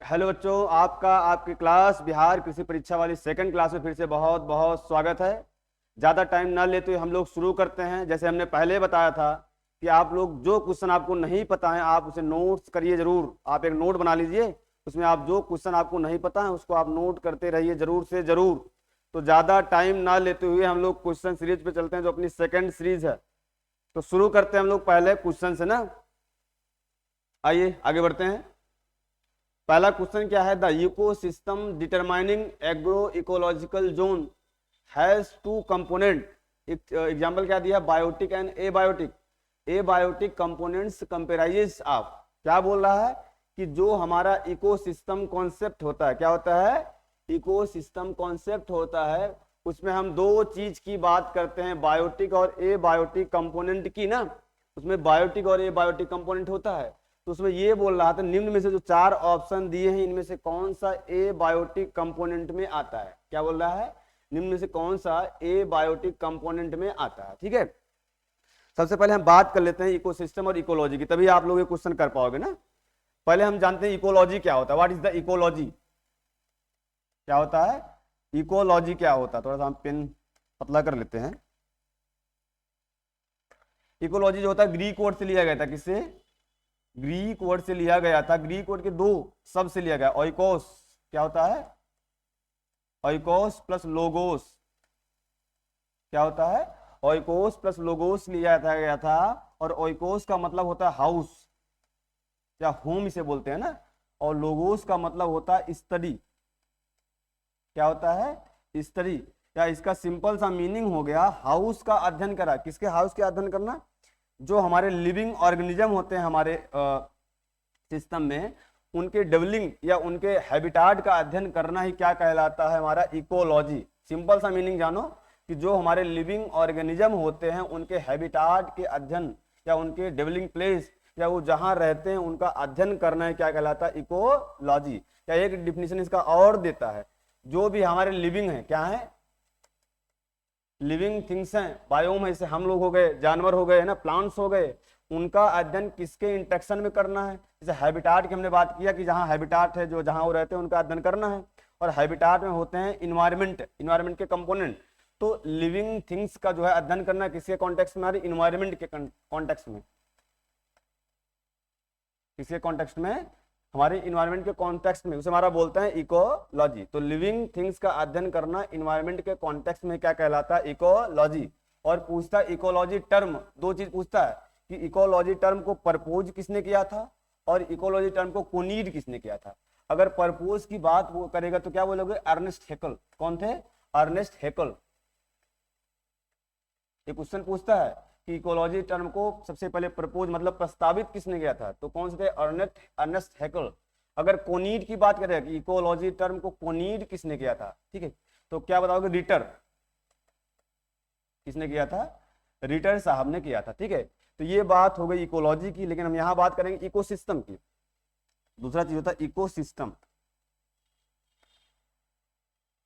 Hello बच्चों, आपकी class Bihar कृषि परीक्षा वाली सेकंड क्लास में फिर से बहुत बहुत स्वागत है। ज़्यादा टाइम ना लेते हुए हम लोग शुरू करते हैं। जैसे हमने पहले बताया था कि आप लोग जो क्वेश्चन आपको नहीं पता है आप उसे नोट्स करिए जरूर। आप एक नोट बना लीजिए, उसमें आप जो क्वेश्चन आपको नहीं पता है उसको आप नोट करते रहिए जरूर से जरूर। तो ज़्यादा टाइम ना लेते हुए हम लोग क्वेश्चन सीरीज पे चलते हैं जो अपनी सेकेंड सीरीज है। तो शुरू करते हैं हम लोग पहले क्वेश्चन से ना। आइए आगे बढ़ते हैं। पहला क्वेश्चन क्या है, the ecosystem determining agro ecological zone has two component. Example क्या दिया, biotic and abiotic. Abiotic components comprises of, क्या बोल रहा है कि जो हमारा इकोसिस्टम कॉन्सेप्ट होता है, क्या होता है, इकोसिस्टम कॉन्सेप्ट होता है, उसमें हम दो चीज की बात करते हैं, बायोटिक और एबायोटिक कंपोनेंट की ना। उसमें बायोटिक और एबायोटिक कंपोनेंट होता है। तो उसमें ये बोल रहा था निम्न में से जो चार ऑप्शन दिए हैं इनमें से कौन सा ए बायोटिक कंपोनेंट में आता है। क्या बोल रहा है, निम्न में से कौन सा ए बायोटिक कंपोनेंट में आता है। ठीक है, सबसे पहले हम बात कर लेते हैं इकोसिस्टम और इकोलॉजी की, तभी आप लोग ये क्वेश्चन कर पाओगे ना। पहले हम जानते हैं इकोलॉजी क्या होता है। व्हाट इज द इकोलॉजी, क्या होता है इकोलॉजी, क्या होता है। थोड़ा सा हम पेन पतला कर लेते हैं। इकोलॉजी जो होता है ग्रीक वर्ड से लिया गया था। किससे, ग्रीक वर्ड से लिया गया था। ग्रीक वर्ड के दो शब्द से लिया गया, ओइकोस, क्या होता है, ओइकोस प्लस लोगोस। क्या होता है, ओइकोस प्लस लोगोस लिया था गया था। और ओइकोस का मतलब होता है हाउस या होम इसे बोलते हैं ना, और लोगोस का मतलब होता है स्टडी। क्या होता है, स्टडी, या इसका सिंपल सा मीनिंग हो गया हाउस का अध्ययन करा। किसके हाउस के अध्ययन करना, जो हमारे लिविंग ऑर्गेनिज्म होते हैं हमारे सिस्टम में, उनके डेवलिंग या उनके हैबिटाट का अध्ययन करना ही क्या कहलाता है, हमारा इकोलॉजी। सिंपल सा मीनिंग जानो कि जो हमारे लिविंग ऑर्गेनिज्म होते हैं उनके हैबिटाट के अध्ययन या उनके डेवलिंग प्लेस या वो जहां रहते हैं उनका अध्ययन करना है क्या कहलाता है, इकोलॉजी। या एक डिफिनेशन इसका और देता है, जो भी हमारे लिविंग है, क्या है, लिविंग थिंग्स हैं, बायोम है, जैसे हम लोग हो गए, जानवर हो गए ना, प्लांट्स हो गए, उनका अध्ययन किसके इंटरेक्शन में करना है। जैसे हैबिटाट की हमने बात किया कि जहां हैबिटाट है, जो जहां वो रहते हैं उनका अध्ययन करना है। और हैबिटाट में होते हैं इन्वायरमेंट, इन्वायरमेंट के कंपोनेंट। तो लिविंग थिंग्स का जो है अध्ययन करना किसके कॉन्टेक्स्ट में, हमारे इन्वायरमेंट के कॉन्टेक्स्ट में। किसके कॉन्टेक्स्ट में, हमारे इन्वायरमेंट के कॉन्टेक्स्ट में, उसे हमारा बोलते हैं इकोलॉजी। तो लिविंग थिंग्स का अध्ययन करना इन्वायरमेंट के कॉन्टेक्स्ट में क्या कहलाता है, इकोलॉजी। और पूछता है इकोलॉजी टर्म, दो चीज पूछता है कि इकोलॉजी टर्म को प्रपोज किसने किया था और इकोलॉजी टर्म को कोनीड किसने किया था। अगर प्रपोज की बात वो करेगा तो क्या बोलोगे, अर्नेस्ट हैकेल। कौन थे, अर्नेस्ट हैकेल। ये क्वेश्चन पूछता है कि इकोलॉजी टर्म को सबसे पहले प्रपोज मतलब प्रस्तावित किसने किया था, तो कौन से थे, अर्नेस्ट हैकेल। अगर कोनीड की बात करें कि इकोलॉजी टर्म को कोनीड किसने किया था, ठीक है, तो क्या बताओगे, रिटर। किसने किया था, रिटर साहब ने किया था। ठीक है, तो ये बात हो गई इकोलॉजी की। लेकिन हम यहां बात करेंगे इकोसिस्टम की। दूसरा चीज होता है इकोसिस्टम।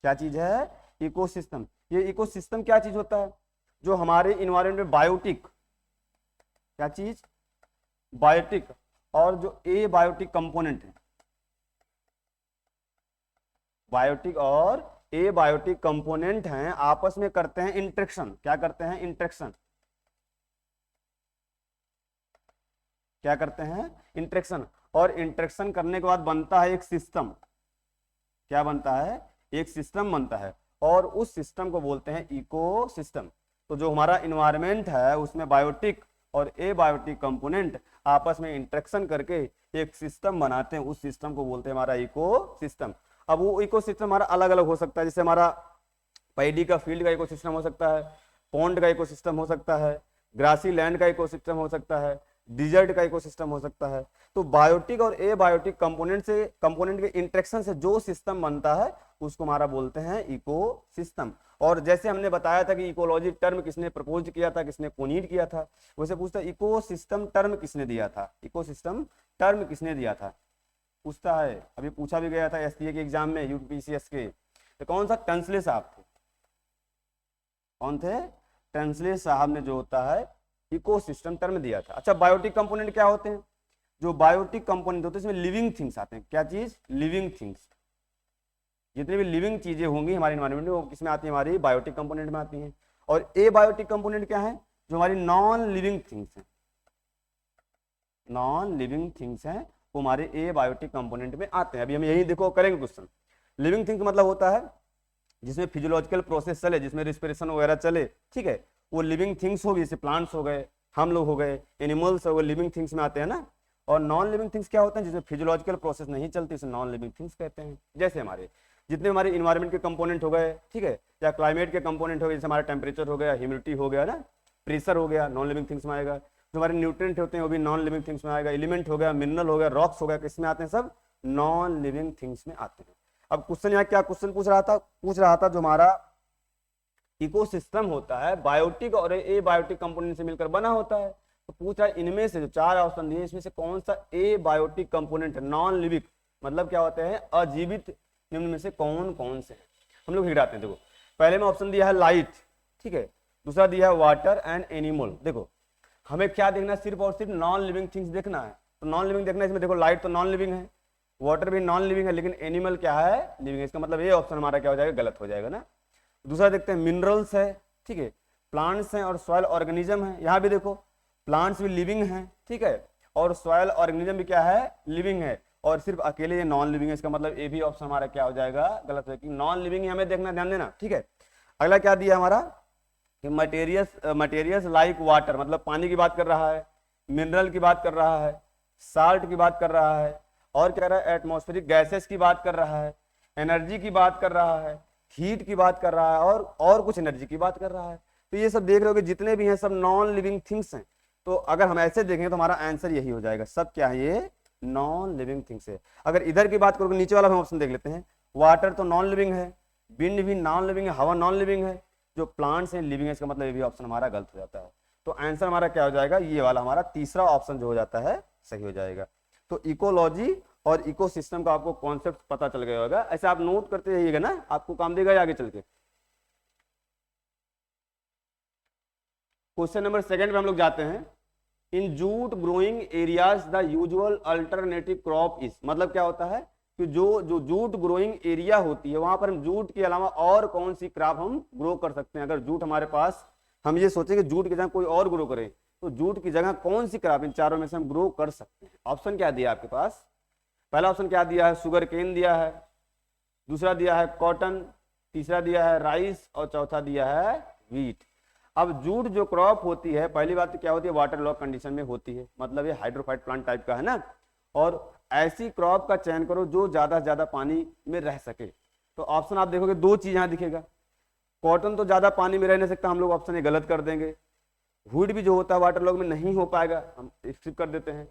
क्या चीज है, इकोसिस्टम। ये इकोसिस्टम क्या चीज होता है, जो हमारे इन्वायरमेंट में बायोटिक, क्या चीज, बायोटिक, और जो ए बायोटिक कंपोनेंट है, बायोटिक और ए बायोटिक कंपोनेंट हैं, आपस में करते हैं इंटरेक्शन। क्या करते हैं, इंटरेक्शन। क्या करते हैं, इंटरेक्शन। और इंटरेक्शन करने के बाद बनता है एक सिस्टम। क्या बनता है, एक सिस्टम बनता है, और उस सिस्टम को बोलते हैं इकोसिस्टम। तो जो हमारा इन्वायरमेंट है उसमें बायोटिक और ए बायोटिक कंपोनेंट आपस में इंटरेक्शन करके एक सिस्टम बनाते हैं, उस सिस्टम को बोलते हैं हमारा इकोसिस्टम। अब वो इकोसिस्टम हमारा अलग अलग हो सकता है, जैसे हमारा पैडी का फील्ड का इकोसिस्टम हो सकता है, पॉन्ड का इकोसिस्टम हो सकता है, ग्रासी लैंड का इकोसिस्टम हो सकता है, डिजर्ट का इकोसिस्टम हो सकता है। तो बायोटिक और ए बायोटिक कंपोनेंट के इंटरेक्शन से जो सिस्टम बनता है उसको हमारा बोलते हैं इकोसिस्टम। और जैसे हमने बताया था कि इकोलॉजी टर्म किसने प्रपोज किया था, किसने कोनीड किया था, वैसे पूछता है इकोसिस्टम टर्म किसने दिया था, इकोसिस्टम टर्म किसने दिया था, पूछता है। अभी पूछा भी गया था एसटीए के एग्जाम में, यूपीसीएस के। तो कौन सा, टंसले साहब थे। कौन थे, टंसले साहब ने जो होता है इकोसिस्टम टर्म दिया था। अच्छा, बायोटिक कंपोनेंट क्या होते हैं, जो बायोटिक कंपोनेंट होते हैं इसमें लिविंग थिंग्स आते हैं। क्या चीज? Living things. जितनी भी लिविंग चीजें होंगी हमारे इन्वायरमेंट में वो किसमें आती है? हमारी बायोटिक कंपोनेंट में आती हैं। और ए बायोटिक कंपोनेंट क्या है? जो हमारी नॉन लिविंग थिंग्स हैं, नॉन लिविंग थिंग्स हैं वो हमारे ए बायोटिक कंपोनेंट में आते हैं। अभी हम यही देखो करेंगे क्वेश्चन। लिविंग थिंग्स मतलब होता है जिसमें फिजियोलॉजिकल प्रोसेस चले, जिसमें रिस्पिरेशन वगैरह चले, ठीक है, वो लिविंग थिंग्स होगी। जैसे प्लांट्स हो गए, हम लोग हो गए, एनिमल्स हो गए, लिविंग थिंग्स में आते हैं ना। और नॉन लिविंग थिंग्स क्या होते हैं? जिसमें फिजियोलॉजिकल प्रोसेस नहीं चलती उसे नॉन लिविंग थिंग्स कहते हैं। जैसे हमारे जितने हमारे इन्वायरमेंट के कंपोनेंट हो गए, ठीक है, या क्लाइमेट के कंपोनेंट हो गए, जैसे हमारा टेम्परेचर हो गया, ह्यूमिडिटी हो गया ना, प्रेशर हो गया, नॉन लिविंग थिंग्स में आएगा। जो हमारे न्यूट्रिएंट होते हैं वो भी नॉन लिविंग थिंग्स में आएगा। एलिमेंट हो गया, मिनरल हो गया, रॉक्स हो गया, किसमें आते हैं? सब नॉन लिविंग थिंग्स में आते हैं। अब क्वेश्चन यहाँ क्या क्वेश्चन पूछ रहा था जो हमारा इकोसिस्टम होता है बायोटिक और ए बायोटिक कंपोनेंट से मिलकर बना होता है। तो पूछा इनमें से जो 4 ऑप्शन दिए इसमें से कौन सा ए बायोटिक कंपोनेंट है? नॉन लिविंग मतलब क्या होते हैं? अजीवित। निम्न में से कौन कौन से हैं? हम लोग गिराते हैं। देखो पहले में ऑप्शन दिया है लाइट, ठीक है, दूसरा दिया है वाटर एंड एनिमल। देखो हमें क्या देखना है? सिर्फ और सिर्फ नॉन लिविंग थिंग्स देखना है। तो नॉन लिविंग देखना है, इसमें देखो लाइट तो नॉन लिविंग है, वाटर भी नॉन लिविंग है, लेकिन एनिमल क्या है? लिविंग है। इसका मतलब ये ऑप्शन हमारा क्या हो जाएगा? गलत हो जाएगा ना। दूसरा देखते हैं मिनरल्स है, ठीक है, प्लांट्स हैं और सॉइल ऑर्गेनिज्म है। यहाँ भी देखो प्लांट्स भी लिविंग हैं, ठीक है, और सॉइल ऑर्गेनिज्म भी क्या है? लिविंग है, और सिर्फ अकेले ये नॉन लिविंग है। इसका मतलब ये भी ऑप्शन हमारा क्या हो जाएगा? गलत है, कि नॉन लिविंग हमें देखना, ध्यान देना, ठीक है। अगला क्या दिया हमारा कि मटेरियल्स लाइक वाटर, मतलब पानी की बात कर रहा है, मिनरल की बात कर रहा है, साल्ट की बात कर रहा है, और क्या रहा है? एटमॉस्फेरिक गैसेस की बात कर रहा है, एनर्जी की बात कर रहा है, हीट की बात कर रहा है, और कुछ एनर्जी की बात कर रहा है। तो ये सब देख रहे हो कि जितने भी हैं सब नॉन लिविंग थिंग्स हैं। तो अगर हम ऐसे देखें तो हमारा आंसर यही हो जाएगा, सब क्या है? ये नॉन लिविंग थिंग्स है। अगर इधर की बात करोगे, नीचे वाला हम ऑप्शन देख लेते हैं। वाटर तो नॉन लिविंग है, विंड भी नॉन लिविंग है, हवा नॉन लिविंग है, जो प्लांट्स हैं लिविंग है। इसका मतलब ये भी ऑप्शन हमारा गलत हो जाता है। तो आंसर हमारा क्या हो जाएगा? ये वाला हमारा तीसरा ऑप्शन जो हो जाता है सही हो जाएगा। तो इकोलॉजी और इकोसिस्टम का आपको कॉन्सेप्ट पता चल गया होगा। ऐसे आप नोट करते रहिएगा ना, आपको काम देगा आगे चल के। क्वेश्चन नंबर 2 पे हम लोग जाते हैं। इन jute growing areas the usual alternative crop is, मतलब क्या होता है कि जो जूट ग्रोइंग एरिया होती है वहां पर हम जूट के अलावा और कौन सी क्रॉप हम ग्रो कर सकते हैं। अगर जूट हमारे पास, हम ये सोचेंगे जूट की जगह कोई और ग्रो करे, तो जूट की जगह कौन सी क्रॉप इन चारों में से हम ग्रो कर सकते हैं? ऑप्शन क्या दिया आपके पास? पहला ऑप्शन क्या दिया है? शुगर केन दिया है, दूसरा दिया है कॉटन, तीसरा दिया है राइस, और चौथा दिया है व्हीट। अब जूट जो क्रॉप होती है, पहली बात तो क्या होती है? वाटर लॉक कंडीशन में होती है, मतलब ये हाइड्रोफाइट प्लांट टाइप का है ना। और ऐसी क्रॉप का चयन करो जो ज्यादा से ज्यादा पानी में रह सके। तो ऑप्शन आप देखोगे 2 चीज यहाँ दिखेगा। कॉटन तो ज्यादा पानी में रह नहीं सकता, हम लोग ऑप्शन ये गलत कर देंगे। व्हीट भी जो होता है वाटर लॉक में नहीं हो पाएगा, हम स्किप कर देते हैं।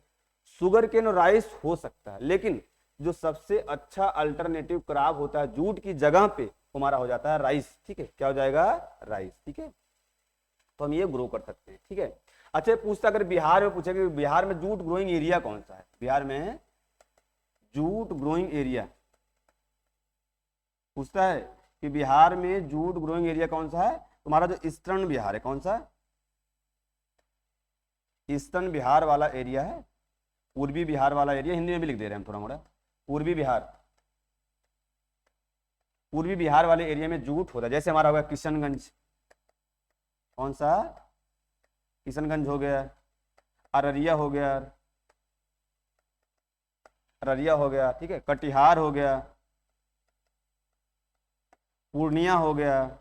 शुगर केन और राइस हो सकता है, लेकिन जो सबसे अच्छा अल्टरनेटिव क्रॉप होता है जूट की जगह पे हमारा हो जाता है राइस, ठीक है। क्या हो जाएगा? राइस, ठीक है। तो हम ये ग्रो कर सकते हैं, ठीक है। अच्छा पूछता, अगर बिहार में पूछे कि बिहार में जूट ग्रोइंग एरिया कौन सा है? बिहार में जूट ग्रोइंग एरिया पूछता है कि बिहार में जूट ग्रोइंग एरिया कौन सा है? तुम्हारा जो ईस्टर्न बिहार है, कौन सा? ईस्टर्न बिहार वाला एरिया है, पूर्वी बिहार वाला एरिया। हिंदी में भी लिख दे रहे हैं हम थोड़ा मोड़ा। पूर्वी बिहार वाले एरिया में जूट होता है। जैसे हमारा होगा किशनगंज, कौन सा? किशनगंज हो गया, अररिया हो गया, ठीक है, कटिहार हो गया, पूर्णिया हो गया।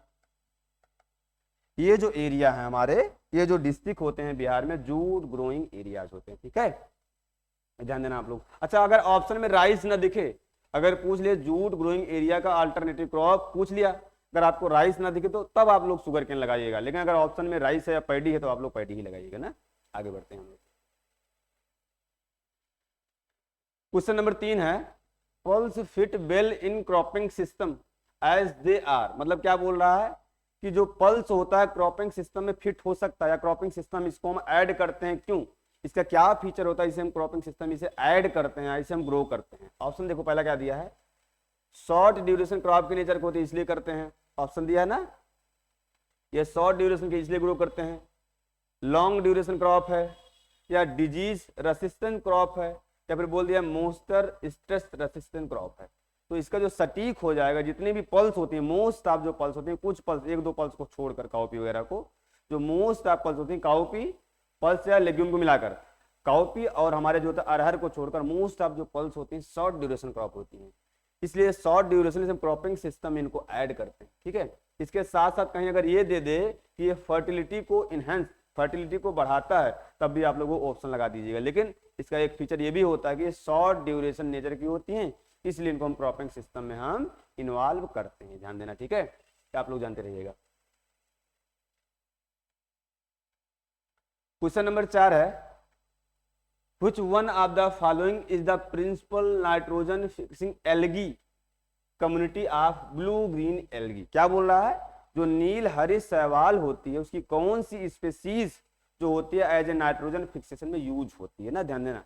ये जो एरिया है हमारे, ये जो डिस्ट्रिक्ट होते हैं बिहार में, जूट ग्रोइंग एरियाज होते हैं, ठीक है, ध्यान देना आप लोग। अच्छा अगर ऑप्शन में राइस ना दिखे, अगर पूछ लिया जूट ग्रोइंग एरिया का अल्टरनेटिव क्रॉप पूछ लिया, अगर आपको राइस ना दिखे तो तब आप लोग शुगर केन लगाइएगा। लेकिन अगर ऑप्शन में राइस है या पैडी है तो आप लोग पैडी ही लगाइएगा ना। आगे बढ़ते हैं हम लोग। क्वेश्चन नंबर 3 है, pulse fit well in cropping system as they are, मतलब क्या बोल रहा है कि जो पल्स होता है क्रॉपिंग सिस्टम में फिट हो सकता है, या क्रॉपिंग सिस्टम इसको हम ऐड करते हैं, क्यों? इसका क्या फीचर होता है, इसे हम क्रॉपिंग सिस्टम इसे ऐड करते हैं, इसे हम ग्रो करते हैं। ऑप्शन देखो पहला क्या दिया है? शॉर्ट ड्यूरेशन क्रॉप की नेचर को होती है इसलिए करते हैं, ऑप्शन दिया है ना, ये शॉर्ट ड्यूरेशन के इसलिए ग्रो करते हैं। लॉन्ग ड्यूरेशन क्रॉप है, या डिजीज रेसिस्टेंट क्रॉप है, या फिर बोल दिया मॉइस्चर स्ट्रेस रेसिस्टेंट क्रॉप है। तो इसका जो सटीक हो जाएगा, जितनी भी पल्स होती है, मोस्ट ऑफ जो पल्स होती है, कुछ पल्स, एक दो पल्स को छोड़कर काउपी वगैरह को, जो मोस्ट ऑफ पल्स होती है काउपी पल्स या लेग्यूम को मिलाकर, काउपी और हमारे जो अरहर को छोड़कर मोस्ट ऑफ जो पल्स होती है शॉर्ट ड्यूरेशन क्रॉप होती है। इसलिए शॉर्ट ड्यूरेशन क्रॉपिंग सिस्टम में इनको ऐड करते हैं। ठीक है, इसके साथ साथ कहीं अगर ये दे दे कि ये फर्टिलिटी को इनहेंस, फर्टिलिटी को बढ़ाता है, तब भी आप लोगों को ऑप्शन लगा दीजिएगा। लेकिन इसका एक फीचर ये भी होता है कि शॉर्ट ड्यूरेशन नेचर की होती है, इसलिए इनको हम क्रॉपिंग सिस्टम में हम इन्वॉल्व करते हैं। ध्यान देना, ठीक है, आप लोग जानते रहिएगा। क्वेश्चन नंबर 4 है, Which one of the following is the principal nitrogen fixing algae community of blue green algae? क्या बोल रहा है, जो नील हरी शैवाल होती है उसकी कौन सी स्पीसीज जो होती है एज ए नाइट्रोजन फिक्सेशन में यूज होती है ना। ध्यान देना,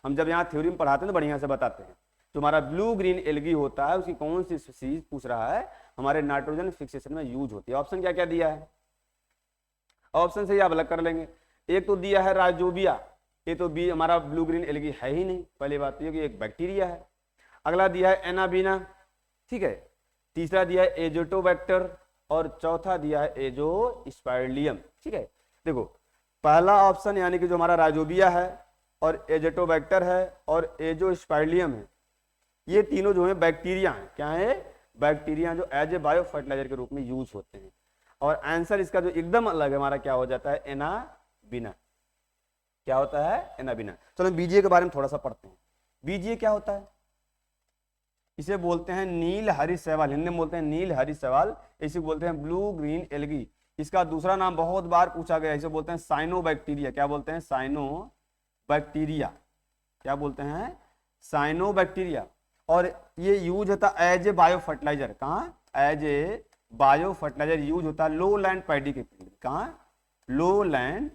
हम जब यहाँ थ्योरी में पढ़ाते हैं तो बढ़िया से बताते हैं। जो हमारा ब्लू ग्रीन एल्गी होता है उसकी कौन सी स्पीसीज पूछ रहा है हमारे नाइट्रोजन फिक्सेशन में यूज होती है। ऑप्शन क्या क्या दिया है, ऑप्शन से ही आप अलग कर लेंगे। एक तो दिया है राइजोबिया, ये तो बी हमारा ब्लू ग्रीन एल्गी है ही नहीं, पहली बात तो ये कि एक बैक्टीरिया है। अगला दिया है एनाबीना, ठीक है। तीसरा दिया है एजोटोबैक्टर और चौथा दिया है एजोस्पाइरलियम, ठीक है। देखो पहला ऑप्शन यानी कि जो हमारा राइजोबिया है और एजोटोबैक्टर है और एजोस्पाइरलियम है, ये तीनों जो है बैक्टीरिया हैं। क्या है, बैक्टीरिया जो एज ए बायो फर्टिलाइजर के रूप में यूज होते हैं। और आंसर इसका जो एकदम अलग है हमारा क्या हो जाता है, एनाबीना। क्या होता है, एनाबीना। चलो बीजीए के बारे में थोड़ा सा पढ़ते हैं। बीजीए क्या होता है, इसे बोलते हैं नील हरी शैवाल, हिंदी में बोलते हैं नील हरी शैवाल, इसे बोलते हैं ब्लू ग्रीन एल्गी। इसका दूसरा नाम बहुत बार पूछा गया, इसे बोलते हैं साइनोबैक्टीरिया। क्या बोलते हैं, साइनोबैक्टीरिया। क्या बोलते हैं, साइनोबैक्टीरिया। और ये यूज होता है एज ए बायो फर्टिलाइजर। कहाँ, as a bio fertilizer use होता है लो लैंड पैडी के फील्ड में। कहाँ, लो लैंड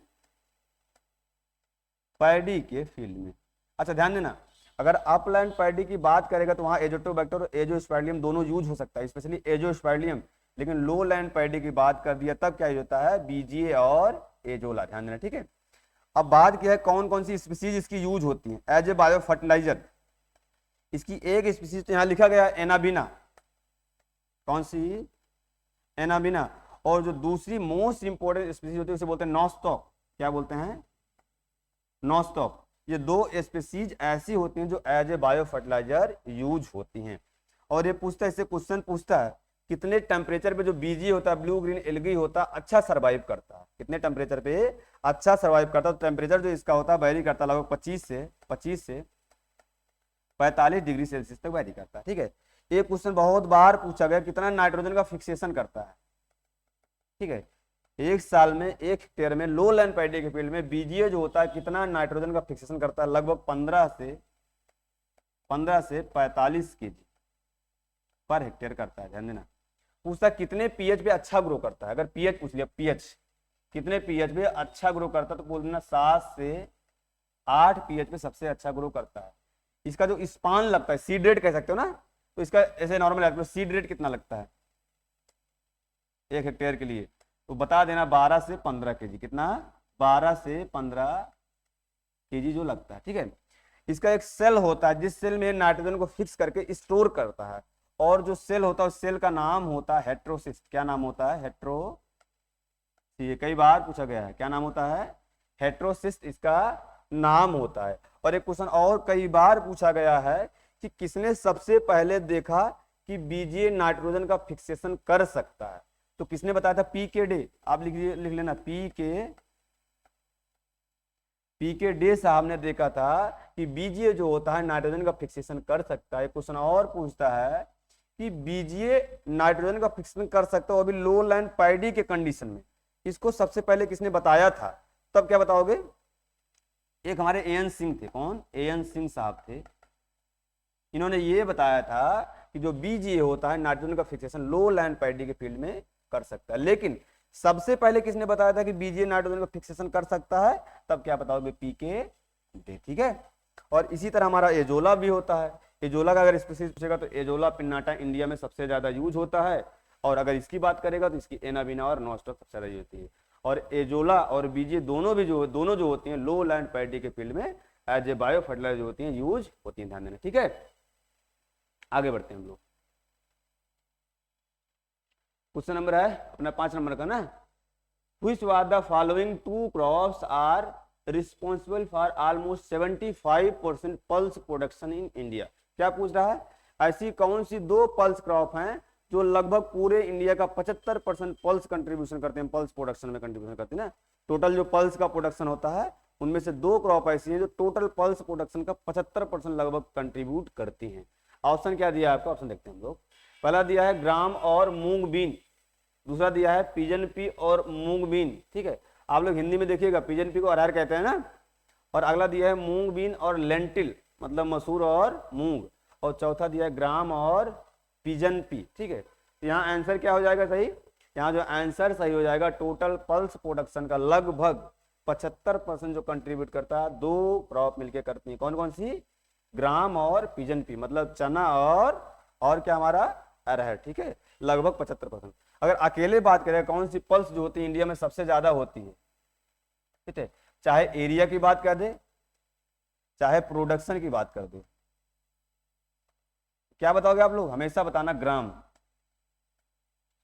पैडी के फील्ड में। अच्छा ध्यान देना, अगर अपलैंड पैडी की बात करेगा तो वहां एजोटोबैक्टर और एजोस्पाइरलियम दोनों यूज हो सकता है, स्पेशली एजोस्पाइरलियम। लेकिन लो लैंड पैडी की बात कर दिया तब क्या होता है, बीजीए और एजोला। ध्यान देना, ठीक है। अब बात क्या है कौन कौन सी स्पीसीज इसकी यूज होती है एज ए बायो फर्टिलाइजर। इसकी एक स्पीसीज तो यहां लिखा गया एनाबीना। कौन सी, एनाबीना। और जो दूसरी मोस्ट इंपोर्टेंट स्पीसीज होती है उसे बोलते हैं नॉस्टॉक। क्या बोलते हैं, नॉस्टॉक। ये दो स्पीसीज ऐसी होती हैं जो as a bio fertilizer use होती हैं। और ये पूछता है, इससे क्वेश्चन पूछता है कितने टेम्परेचर पे जो बीजी होता है, ब्लू ग्रीन एल्गी होता है, अच्छा सर्वाइव करता है। कितने टेम्परेचर पे अच्छा सर्वाइव करता है। तो टेम्परेचर जो इसका होता है वैरी करता है लगभग 25 से 45 डिग्री सेल्सियस तक वैरी करता है, ठीक है। एक क्वेश्चन बहुत बार पूछा गया, कितना नाइट्रोजन का फिक्सेशन करता है, ठीक है। एक साल में एक हेक्टेयर में लो लैंड पैडी के फील्ड में बीजीए जो होता है कितना नाइट्रोजन का फिक्सेशन करता है, लगभग 15 से 45 केजी पर हेक्टेयर करता है। ध्यान देना, पूछता कितने पीएच पे अच्छा ग्रो करता है। अगर पीएच पूछ लिया, पीएच कितने पीएच पे अच्छा ग्रो करता है, तो बोल देना 7 से 8 पीएच पे सबसे अच्छा ग्रो करता है। इसका जो स्पान लगता है, सीड रेट कह सकते हो ना, तो इसका ऐसे नॉर्मल सीड रेट कितना लगता है एक हेक्टेयर के लिए, तो बता देना 12 से 15 केजी। कितना, 12 से 15 केजी जो लगता है, ठीक है। इसका एक सेल होता है जिस सेल में नाइट्रोजन को फिक्स करके स्टोर करता है, और जो सेल होता है उस सेल का नाम होता है हेट्रोसिस्ट। क्या नाम होता है, हेट्रोसिस्ट। ये कई बार पूछा गया है, क्या नाम होता है, हेट्रोसिस्ट इसका नाम होता है। और एक क्वेश्चन और कई बार पूछा गया है कि किसने सबसे पहले देखा कि बीजीए नाइट्रोजन का फिक्सेशन कर सकता है, तो किसने बताया था, पीके डे। आप लिख लेना, पीके डे साहब ने देखा था कि बीजीए जो होता है नाइट्रोजन का फिक्सेशन कर सकता है। क्वेश्चन और पूछता है कि बीजीए नाइट्रोजन का फिक्सेशन कर सकता है, और भी लो लैंड पैडी के कंडीशन में। इसको सबसे पहले किसने बताया था, तब क्या बताओगे, एक हमारे एएन सिंह थे। कौन, एएन सिंह साहब थे। इन्होंने ये बताया था कि जो बीजीए होता है नाइट्रोजन का फिक्सेशन लो लैंड पैडी के फील्ड में कर सकता है। लेकिन सबसे पहले किसने बताया था कि बीजीए नाइट्रोजन का फिक्सेशन कर सकता है, तब क्या बताओगे, पीके डे, ठीक है। और इसी तरह हमारा एजोला भी होता है। एजोला का अगर स्पीसीज पूछेगा तो एजोला पिन्नाटा इंडिया में सबसे ज्यादा यूज होता है। और अगर इसकी बात करेगा तो इसकी एनाबीना और नॉस्टॉक सबसे ज्यादा यूज होती है। और एजोला और बीजे दोनों जो होती हैं लो लैंड पैडी के फील्ड में एज ए बायो फर्टिलाइजर जो होती हैं यूज होती हैं, ध्यान देना। ठीक है, आगे बढ़ते हैं हम लोग। क्वेश्चन नंबर है अपना 5 नंबर का ना, which were the following two crops are responsible for almost 75% pulse production in India. क्या पूछ रहा है, ऐसी कौन सी 2 पल्स क्रॉप हैं जो लगभग पूरे इंडिया का 75% पल्स कंट्रीब्यूशन करते हैं, पल्स प्रोडक्शन में कंट्रीब्यूशन करते हैं ना। टोटल जो पल्स का प्रोडक्शन होता है उनमें से 2 क्रॉप ऐसी हैं जो टोटल पल्स प्रोडक्शन का 75% लगभग कंट्रीब्यूट करती हैं। ऑप्शन क्या दिया है आपको, ऑप्शन देखते हैं हम लोग। पहला दिया है ग्राम और मूंग बीन, दूसरा दिया है पिजन पी और मूंग बीन। ठीक है, आप लोग हिंदी में देखिएगा पिजन पी को अरहर कहते हैं ना, और अगला दिया है मूंग बीन और लेंटिल मतलब मसूर और मूंग, और चौथा दिया है ग्राम और पिजन पी। ठीक है, तो यहाँ आंसर क्या हो जाएगा सही, यहाँ जो आंसर सही हो जाएगा टोटल पल्स प्रोडक्शन का लगभग 75% जो कंट्रीब्यूट करता है 2 क्रॉप मिलके करती है। कौन कौन सी, ग्राम और पिजन पी मतलब चना और क्या हमारा अरहर। ठीक है, लगभग 75%। अगर अकेले बात करें कौन सी पल्स जो होती है इंडिया में सबसे ज्यादा होती है, ठीक है, चाहे एरिया की बात कर दे चाहे प्रोडक्शन की बात कर दे, क्या बताओगे आप लोग, हमेशा बताना ग्राम।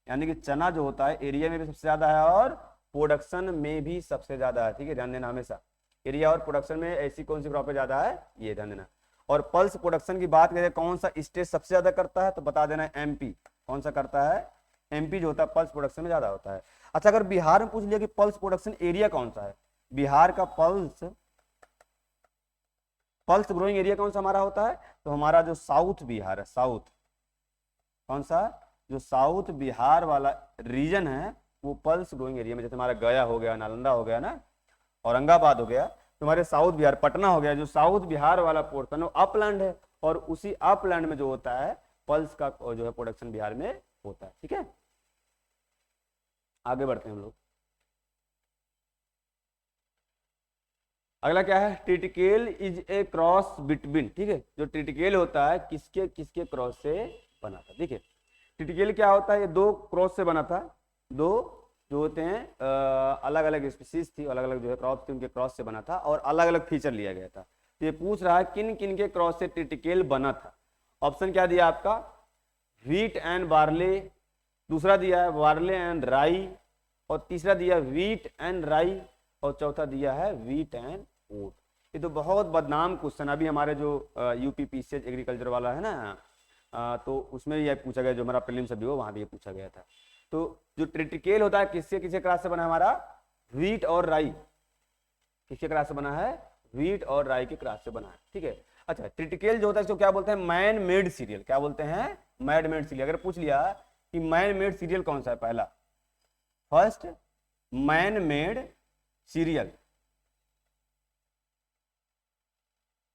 यानी कि चना जो होता है एरिया में भी सबसे ज्यादा है और प्रोडक्शन में भी सबसे ज्यादा है। ठीक है, ध्यान देना, हमेशा एरिया और प्रोडक्शन में ऐसी कौन सी क्रॉप ज्यादा है, ये ध्यान देना। और पल्स प्रोडक्शन की बात करें कौन सा स्टेट सबसे ज्यादा करता है, तो बता देना एमपी। कौन सा करता है, एमपी जो होता है पल्स प्रोडक्शन में ज्यादा होता है। अच्छा, अगर बिहार में पूछ लिया कि पल्स प्रोडक्शन एरिया कौन सा है, बिहार का पल्स ग्रोइंग एरिया कौन सा हमारा होता है, तो हमारा जो साउथ बिहार है, साउथ कौन सा, जो साउथ बिहार वाला रीजन है वो पल्स ग्रोइंग एरिया में, जैसे हमारा गया हो गया, नालंदा हो गया ना, औरंगाबाद हो गया, तुम्हारे साउथ बिहार, पटना हो गया, जो साउथ बिहार वाला पोर्शन है अपलैंड है, और उसी अपलैंड में जो होता है पल्स का जो है प्रोडक्शन बिहार में होता है। ठीक है, आगे बढ़ते हैं हम लोग। अगला क्या है, triticale is a cross between. ठीक है, जो ट्रिटिकेल होता है किसके किसके क्रॉस से बना था। देखिए ट्रिटिकेल क्या होता है, ये 2 क्रॉस से बना था, 2 जो होते हैं अलग अलग स्पीसीज थी, अलग अलग जो है क्रॉप थी, उनके क्रॉस से बना था और अलग अलग फीचर लिया गया था। तो ये पूछ रहा है किन किन के क्रॉस से ट्रिटिकेल बना था। ऑप्शन क्या दिया आपका, व्हीट एंड बार्ले, दूसरा दिया है बार्ले एंड राई, और तीसरा दिया व्हीट एंड राई, और चौथा दिया है व्हीट एंड ओट। ये तो बहुत बदनाम क्वेश्चन, अभी हमारे जो यूपी पीसीएच एग्रीकल्चर वाला है ना, तो उसमें ये पूछा गया, जो हमारा प्रीलिम्स अभी हो वहां भी ये पूछा गया था। तो जो ट्रिटिकेल होता है किससे किसके क्रॉस से बना है, हमारा व्हीट और राई, किसके क्रॉस से बना है, व्हीट और राई के क्रॉस से बना है। ठीक है, अच्छा ट्रिटिकेल जो होता है इसको क्या बोलते हैं, मैन मेड सीरियल। क्या बोलते हैं, मैन मेड सीरियल। अगर पूछ लिया कि मैन मेड सीरियल कौन सा है, पहला फर्स्ट मैन मेड सीरियल,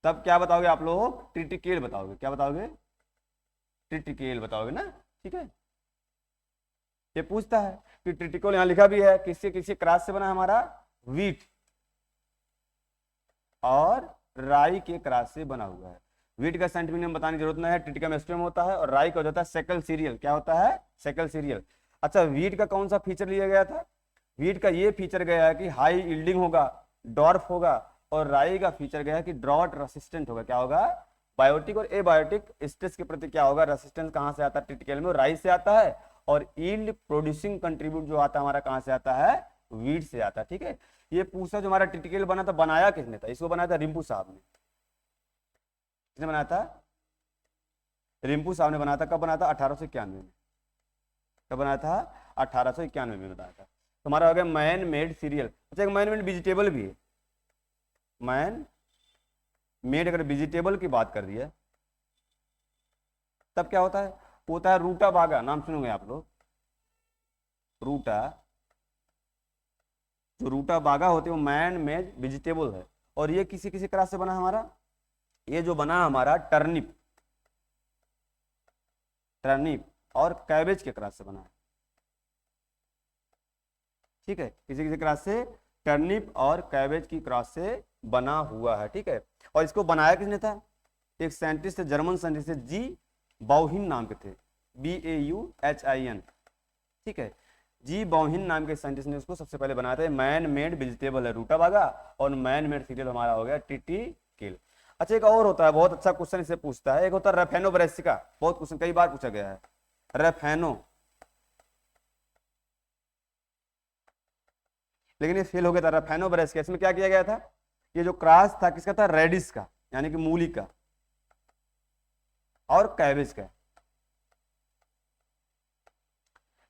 तब क्या बताओगे आप लोग, ट्रिटिकेल बताओगे। क्या बताओगे, ट्रिटिकेल बताओगे ना। ठीक है, ये पूछता है कि ट्रिटिकेल, यहां लिखा भी है किससे किसके क्रॉस से बना है, हमारा व्हीट और राई के क्रॉस से बना हुआ है। व्हीट का साइंटिफिक नेम बताने की जरूरत नहीं है, ट्रिटिकम एस्ट्रम होता है, और राई का जो होता है सेकल सीरियल। क्या होता है, सेकल सीरियल। अच्छा, व्हीट का कौन सा फीचर लिया गया था, व्हीट का ये फीचर गया है कि हाई यील्डिंग होगा, डॉर्फ होगा, और राई का फीचर गया है कि ड्रॉट रेसिस्टेंट होगा। क्या होगा, बायोटिक और एबायोटिक स्ट्रेस के प्रति क्या होगा, रेसिस्टेंस कहां से आता है, ट्रिटिकल में राई से आता है, और यील्ड प्रोड्यूसिंग कंट्रीब्यूट जो आता है हमारा कहां से आता है, व्हीट से आता है। ठीक है, ये पूछा जो हमारा ट्रिटिकल बना था, बनाया किसने था, इसको बनाया था रिंपू साहब ने। किसने बनाया था, रिंपू साहब ने बनाया था। कब बनाया था, 1891 में। कब बनाया था, 1891 में बनाया था। तो हमारा हो गया मैन मेड सीरियल। अच्छा, एक मैन मेड वेजिटेबल भी है, मैन मेड अगर वेजिटेबल की बात कर दी है तब क्या होता है, होता है रूटा बागा। नाम सुनोगे आप लोग, रूटा, जो रूटा बागा होते हैं वो मैन मेड वेजिटेबल है। और ये किसी किसी क्रॉस से बना हमारा, ये जो बना हमारा टर्निप, टर्निप और कैबेज के क्रॉस से बना है। ठीक है, किसी किसी क्रॉस से टर्निप और कैबेज की क्रॉस से बना हुआ है। ठीक है, और इसको बनाया किसने था, एक साइंटिस्ट, जर्मन साइंटिस्ट जी बाउहिन नाम के थे, BAUHIN। ठीक है, जी बाउहिन नाम के साइंटिस्ट ने उसको सबसे पहले बनाया था। मैन मेड वेजिटेबल है रूटाबागा, और मैन मेड सीरियल हमारा हो गया टिटिकिल। अच्छा एक और होता है, बहुत अच्छा क्वेश्चन इसे पूछता है, एक होता है रफेनो ब्रेसिका, बहुत क्वेश्चन कई बार पूछा गया है। रफेनो, लेकिन ये फेल हो गया था। रफेनो ब्रेसिका, इसमें क्या किया गया था, ये जो क्रॉस था किसका था, रेडिस का यानी कि मूली का और कैबेज का।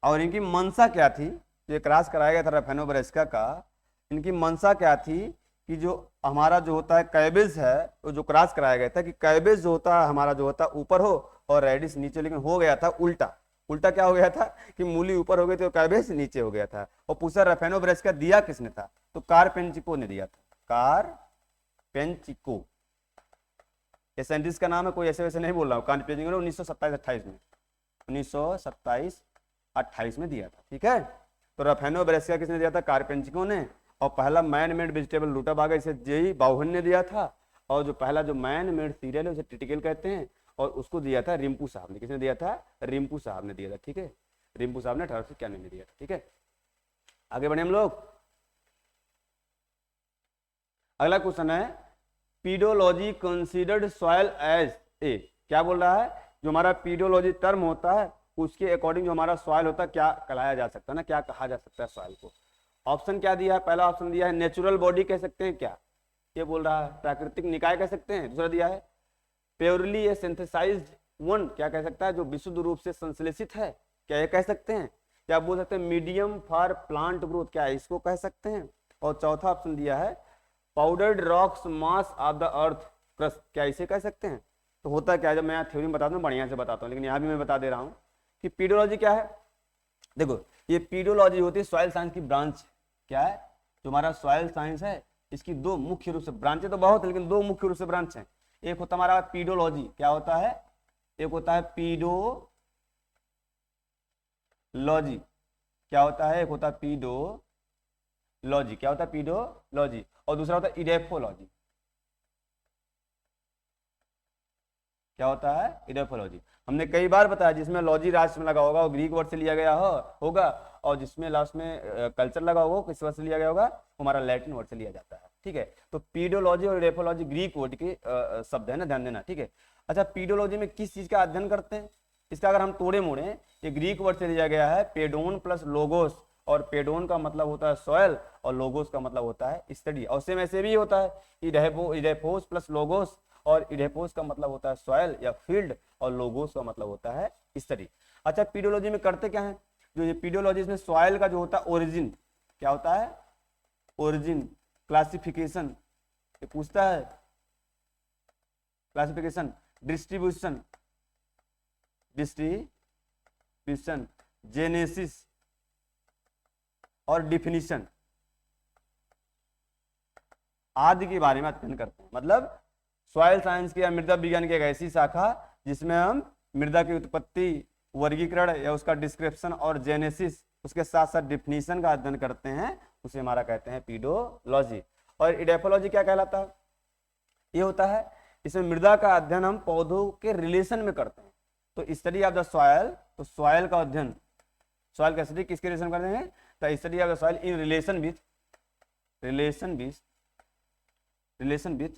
और इनकी मंशा क्या थी, ये क्रॉस कराया गया था रफेनो ब्रेसिका का, इनकी मंशा क्या थी कि जो हमारा जो होता है कैबेज है, वो जो क्रॉस कराया गया था कि कैबेज जो होता है हमारा जो होता है ऊपर हो और रेडिस नीचे, लेकिन हो गया था उल्टा। उल्टा क्या हो गया था कि मूली ऊपर हो गई थी और कैबेज नीचे हो गया था। और पूछा रफेनो ब्रेसिका दिया किसने था, तो कारपेंचिको ने दिया था। कारपेंचिको, ये साइंटिस्ट का नाम है, कोई ऐसे वैसे नहीं बोल रहा हूँ। कारपेंचिको ने 1927-28 में 1927-28 में दिया था। ठीक है, तो रफेनो ब्रेसिका किसने दिया था, कारपेंचिको ने। और पहला मैन मेड वेजिटेबल रूटाबागा इसे जेई बाउहन ने दिया था। और जो पहला जो मैन मेड सीरियल है उसे टिटिकल कहते हैं, और उसको दिया था रिम्पू साहब ने। किसने दिया था, रिम्पू साहब ने दिया था। ठीक है, रिम्पू साहब ने 1891 में दिया था। ठीक है, आगे बढ़े हम लोग। अगला क्वेश्चन है, pedology considered soil as a, क्या बोल रहा है, जो हमारा पीडोलॉजी टर्म होता है उसके अकॉर्डिंग जो हमारा सॉइल होता है क्या कहलाया जा सकता है ना, क्या कहा जा सकता है सॉइल को। ऑप्शन क्या दिया है, पहला ऑप्शन दिया है नेचुरल बॉडी कह सकते हैं क्या, ये बोल रहा है। प्राकृतिक निकाय कह सकते हैं, दूसरा दिया है प्योरली ए सिंथेसाइज्ड वन, क्या कह सकता है, जो विशुद्ध रूप से संश्लेषित है, क्या ये कह सकते हैं। क्या बोल सकते हैं मीडियम फॉर प्लांट ग्रोथ, क्या इसको कह सकते हैं। और चौथा ऑप्शन दिया है powdered rocks mass of the earth crust, क्या इसे कह सकते हैं। तो होता क्या है, जब मैं यहाँ थ्योरी में बताता हूँ बढ़िया से बताता हूँ, लेकिन यहाँ भी मैं बता दे रहा हूँ कि पीडोलॉजी क्या है। देखो ये पीडोलॉजी होती है सॉइल साइंस की ब्रांच। क्या है, जो हमारा सॉइल साइंस है इसकी दो मुख्य रूप से ब्रांचें तो बहुत है, लेकिन दो मुख्य रूप से ब्रांच हैं। एक होता हमारा पीडोलॉजी, क्या होता है, एक होता है पीडोलॉजी, क्या होता है, एक होता है पीडोलॉजी, क्या होता है पीडोलॉजी, और दूसरा होता है इडेफोलॉजी। क्या होता है, इडेफोलॉजी। हमने कई बार बताया, जिसमें लॉजी लास्ट में लगा होगा वो ग्रीक वर्ड से लिया गया होगा, और जिसमें लास्ट में कल्चर लगा होगा किस वर्ड से लिया गया होगा, हमारा लैटिन वर्ड से लिया जाता है। ठीक है, तो पीडोलॉजी और इडेफोलॉजी ग्रीक वर्ड के शब्द है ना, ध्यान देना। ठीक है, अच्छा पीडोलॉजी में किस चीज का अध्ययन करते हैं, इसका अगर हम तोड़े मोड़े, ये ग्रीक वर्ड से लिया गया है पेडोन प्लस लोगोस, और पेडोन का मतलब होता है सॉयल और लोगोस का मतलब होता है स्टडी। और सेम ऐसे भी होता है इडेपोस प्लस लोगोस, और इडेपोस का मतलब होता है सॉयल या फील्ड, और लोगोस का मतलब होता है स्टडी। अच्छा पीडोलॉजी में करते क्या है, जो ये पीडोलॉजी इसमें सॉयल का जो होता है ओरिजिन, क्या होता है, ओरिजिन, क्लासिफिकेशन, ये पूछता है, क्लासिफिकेशन, डिस्ट्रीब्यूशन, जेनेसिस और डिफिनीशन आदि के बारे में अध्ययन करते हैं। मतलब सॉइल साइंस की या मृदा विज्ञान की एक ऐसी शाखा जिसमें हम मृदा की उत्पत्ति, वर्गीकरण या उसका डिस्क्रिप्शन और जेनेसिस, उसके साथ साथ डिफिनीशन का अध्ययन करते हैं, उसे हमारा कहते हैं पीडोलॉजी। और इडेफोलॉजी क्या कहलाता है, ये होता है इसमें मृदा का अध्ययन हम पौधों के रिलेशन में करते हैं। तो स्टडी ऑफ द सॉइल, तो सॉइल का अध्ययन, सॉइल का स्टडी किसके रिलेशन करते हैं, the study of the soil in relation with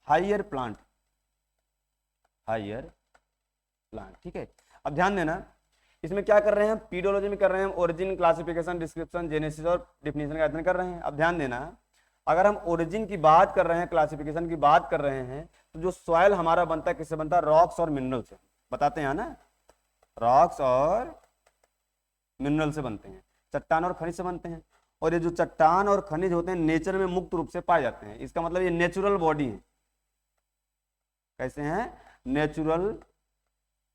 higher plant. ठीक है, अब ध्यान देना, इसमें क्या कर रहे हैं, पीडोलॉजी में कर रहे हैं हम ओरिजिन, क्लासिफिकेशन, डिस्क्रिप्शन, जेनेसिस और डिफिनीशन का अध्ययन कर रहे हैं। अब ध्यान देना, अगर हम ओरिजिन की बात कर रहे हैं, क्लासिफिकेशन की बात कर रहे हैं, तो जो सॉइल हमारा बनता है किससे बनता है, रॉक्स और मिनरल से, बताते हैं ना, रॉक्स और मिनरल से बनते हैं, चट्टान और खनिज से बनते हैं। और ये जो चट्टान और खनिज होते हैं नेचर में मुक्त रूप से पाए जाते हैं, इसका मतलब ये नेचुरल बॉडी है। कैसे हैं, नेचुरल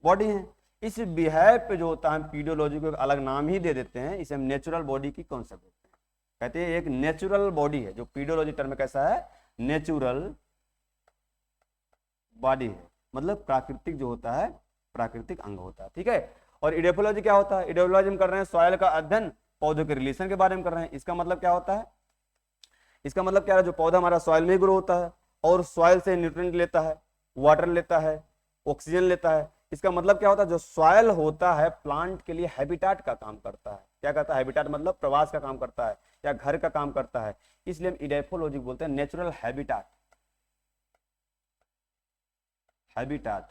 बॉडी है। इस बिहेव पे जो होता है हम पीडोलॉजी को एक अलग नाम ही दे देते हैं, इसे हम नेचुरल बॉडी की कॉन्सेप्ट देते हैं, कहते हैं एक नेचुरल बॉडी है। जो पीडोलॉजी टर्म में कैसा है, नेचुरल बॉडी है, मतलब प्राकृतिक जो होता है, प्राकृतिक अंग होता है। ठीक है, और इडेफोलॉजी क्या होता है, इडेफोलॉजी में कर रहे हैं सॉइल का अध्ययन, पौधों के रिलेशन के बारे में कर रहे हैं। इसका मतलब क्या होता है, इसका मतलब क्या है, जो पौधा हमारा सॉइल में ग्रो होता है और सॉइल से न्यूट्रिएंट लेता है, वाटर लेता है, ऑक्सीजन लेता है, इसका मतलब क्या होता है, जो सॉयल होता है प्लांट के लिए हैबिटाट का काम करता है। क्या करता है, हैबिटाट मतलब प्रवास का काम करता है या घर का काम करता है, इसलिए हम इडेफोलॉजी बोलते हैं नेचुरल हैबिटाट। हैबिटाट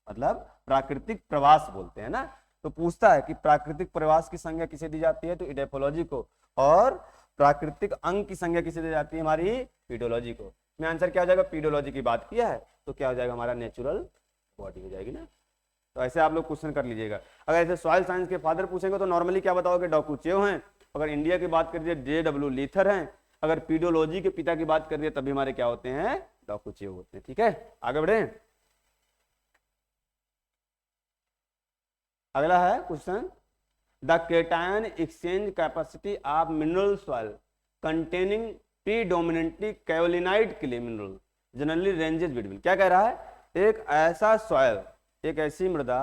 मतलब प्राकृतिक प्रवास बोलते हैं ना। तो पूछता है कि प्राकृतिक प्रवास की संज्ञा किसे दी जाती है, तो इडेफोलॉजी को, और प्राकृतिक अंग की संज्ञा किसे दी जाती है, हमारी पीडोलॉजी को। में आंसर क्या हो जाएगा, पीडोलॉजी की बात किया है तो क्या हो जाएगा, हमारा नेचुरल बॉडी हो जाएगी ना। तो ऐसे आप लोग क्वेश्चन कर लीजिएगा। अगर ऐसे सॉइल साइंस के फादर पूछेंगे तो नॉर्मली क्या बताओगे, डॉक्यूचेव हैं। अगर इंडिया की बात करिए JW लीथर हैं। अगर पीडोलॉजी के पिता की बात करिए तभी हमारे क्या होते हैं, डॉक्यूचेव होते हैं। ठीक है, आगे बढ़े। अगला है question, the cation exchange capacity of mineral soil containing predominantly kaolinite clay mineral generally ranges between. क्या कह रहा है, एक ऐसा सॉइल, एक ऐसी मृदा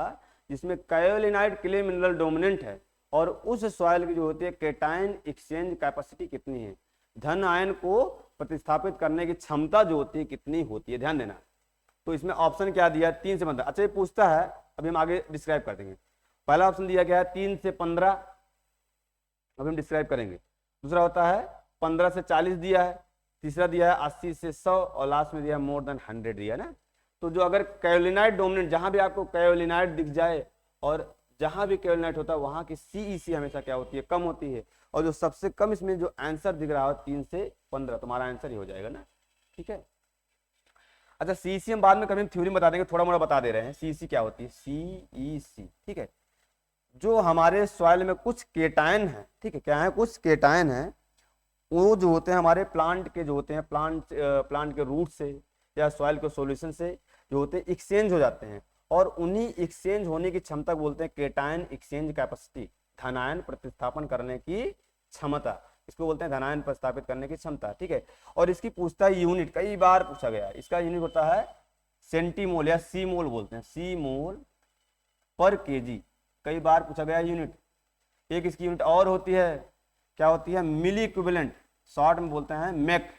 जिसमें कैओलिनाइट क्ले मिनरल डोमिनेंट है, और उस सॉइल की जो होती है केटायन एक्सचेंज कैपेसिटी कितनी है, धन आयन को प्रतिस्थापित करने की क्षमता जो होती है कितनी होती है, ध्यान देना। तो इसमें ऑप्शन क्या दिया, 3 से 15। अच्छा ये पूछता है, अभी हम आगे डिस्क्राइब कर देंगे। पहला ऑप्शन दिया गया है 3 से 15, अभी हम डिस्क्राइब करेंगे। दूसरा होता है 15 से 40 दिया है। तीसरा दिया है 80 से 100, और लास्ट में दिया है मोर देन 100 दिया है ना। तो जो अगर कैओलिनाइट डोमिनेंट, जहां भी आपको कैओलिनाइट दिख जाए और जहां भी कैओलिनाइट होता है वहां की CEC हमेशा क्या होती है, कम होती है। और जो सबसे कम इसमें जो आंसर दिख रहा है 3 से 15, तुम्हारा आंसर ही हो जाएगा ना। ठीक है, अच्छा CEC हम बाद में कभी थ्योरी बता देंगे, थोड़ा मोड़ा बता दे रहे हैं CEC क्या होती है, CEC। ठीक है, जो हमारे सॉइल में कुछ केटायन है, ठीक है, क्या है, कुछ केटायन है, वो जो होते हैं हमारे प्लांट के, जो होते हैं प्लांट के रूट से या सॉइल के सॉल्यूशन से जो होते हैं एक्सचेंज हो जाते हैं, और उन्हीं एक्सचेंज होने की क्षमता को बोलते हैं केटायन एक्सचेंज कैपेसिटी, धनायन प्रतिस्थापन करने की क्षमता, इसको बोलते हैं धनायन प्रतिस्थापित करने की क्षमता। ठीक है, और इसकी पूछता है यूनिट, कई बार पूछा गया है। इसका यूनिट होता है सेंटीमोल या सी मोल बोलते हैं, सी मोल पर केजी, कई बार पूछा गया यूनिट। एक इसकी यूनिट और होती है, क्या होती है, मिली इक्विवेलेंट, शॉर्ट में बोलते हैं मेक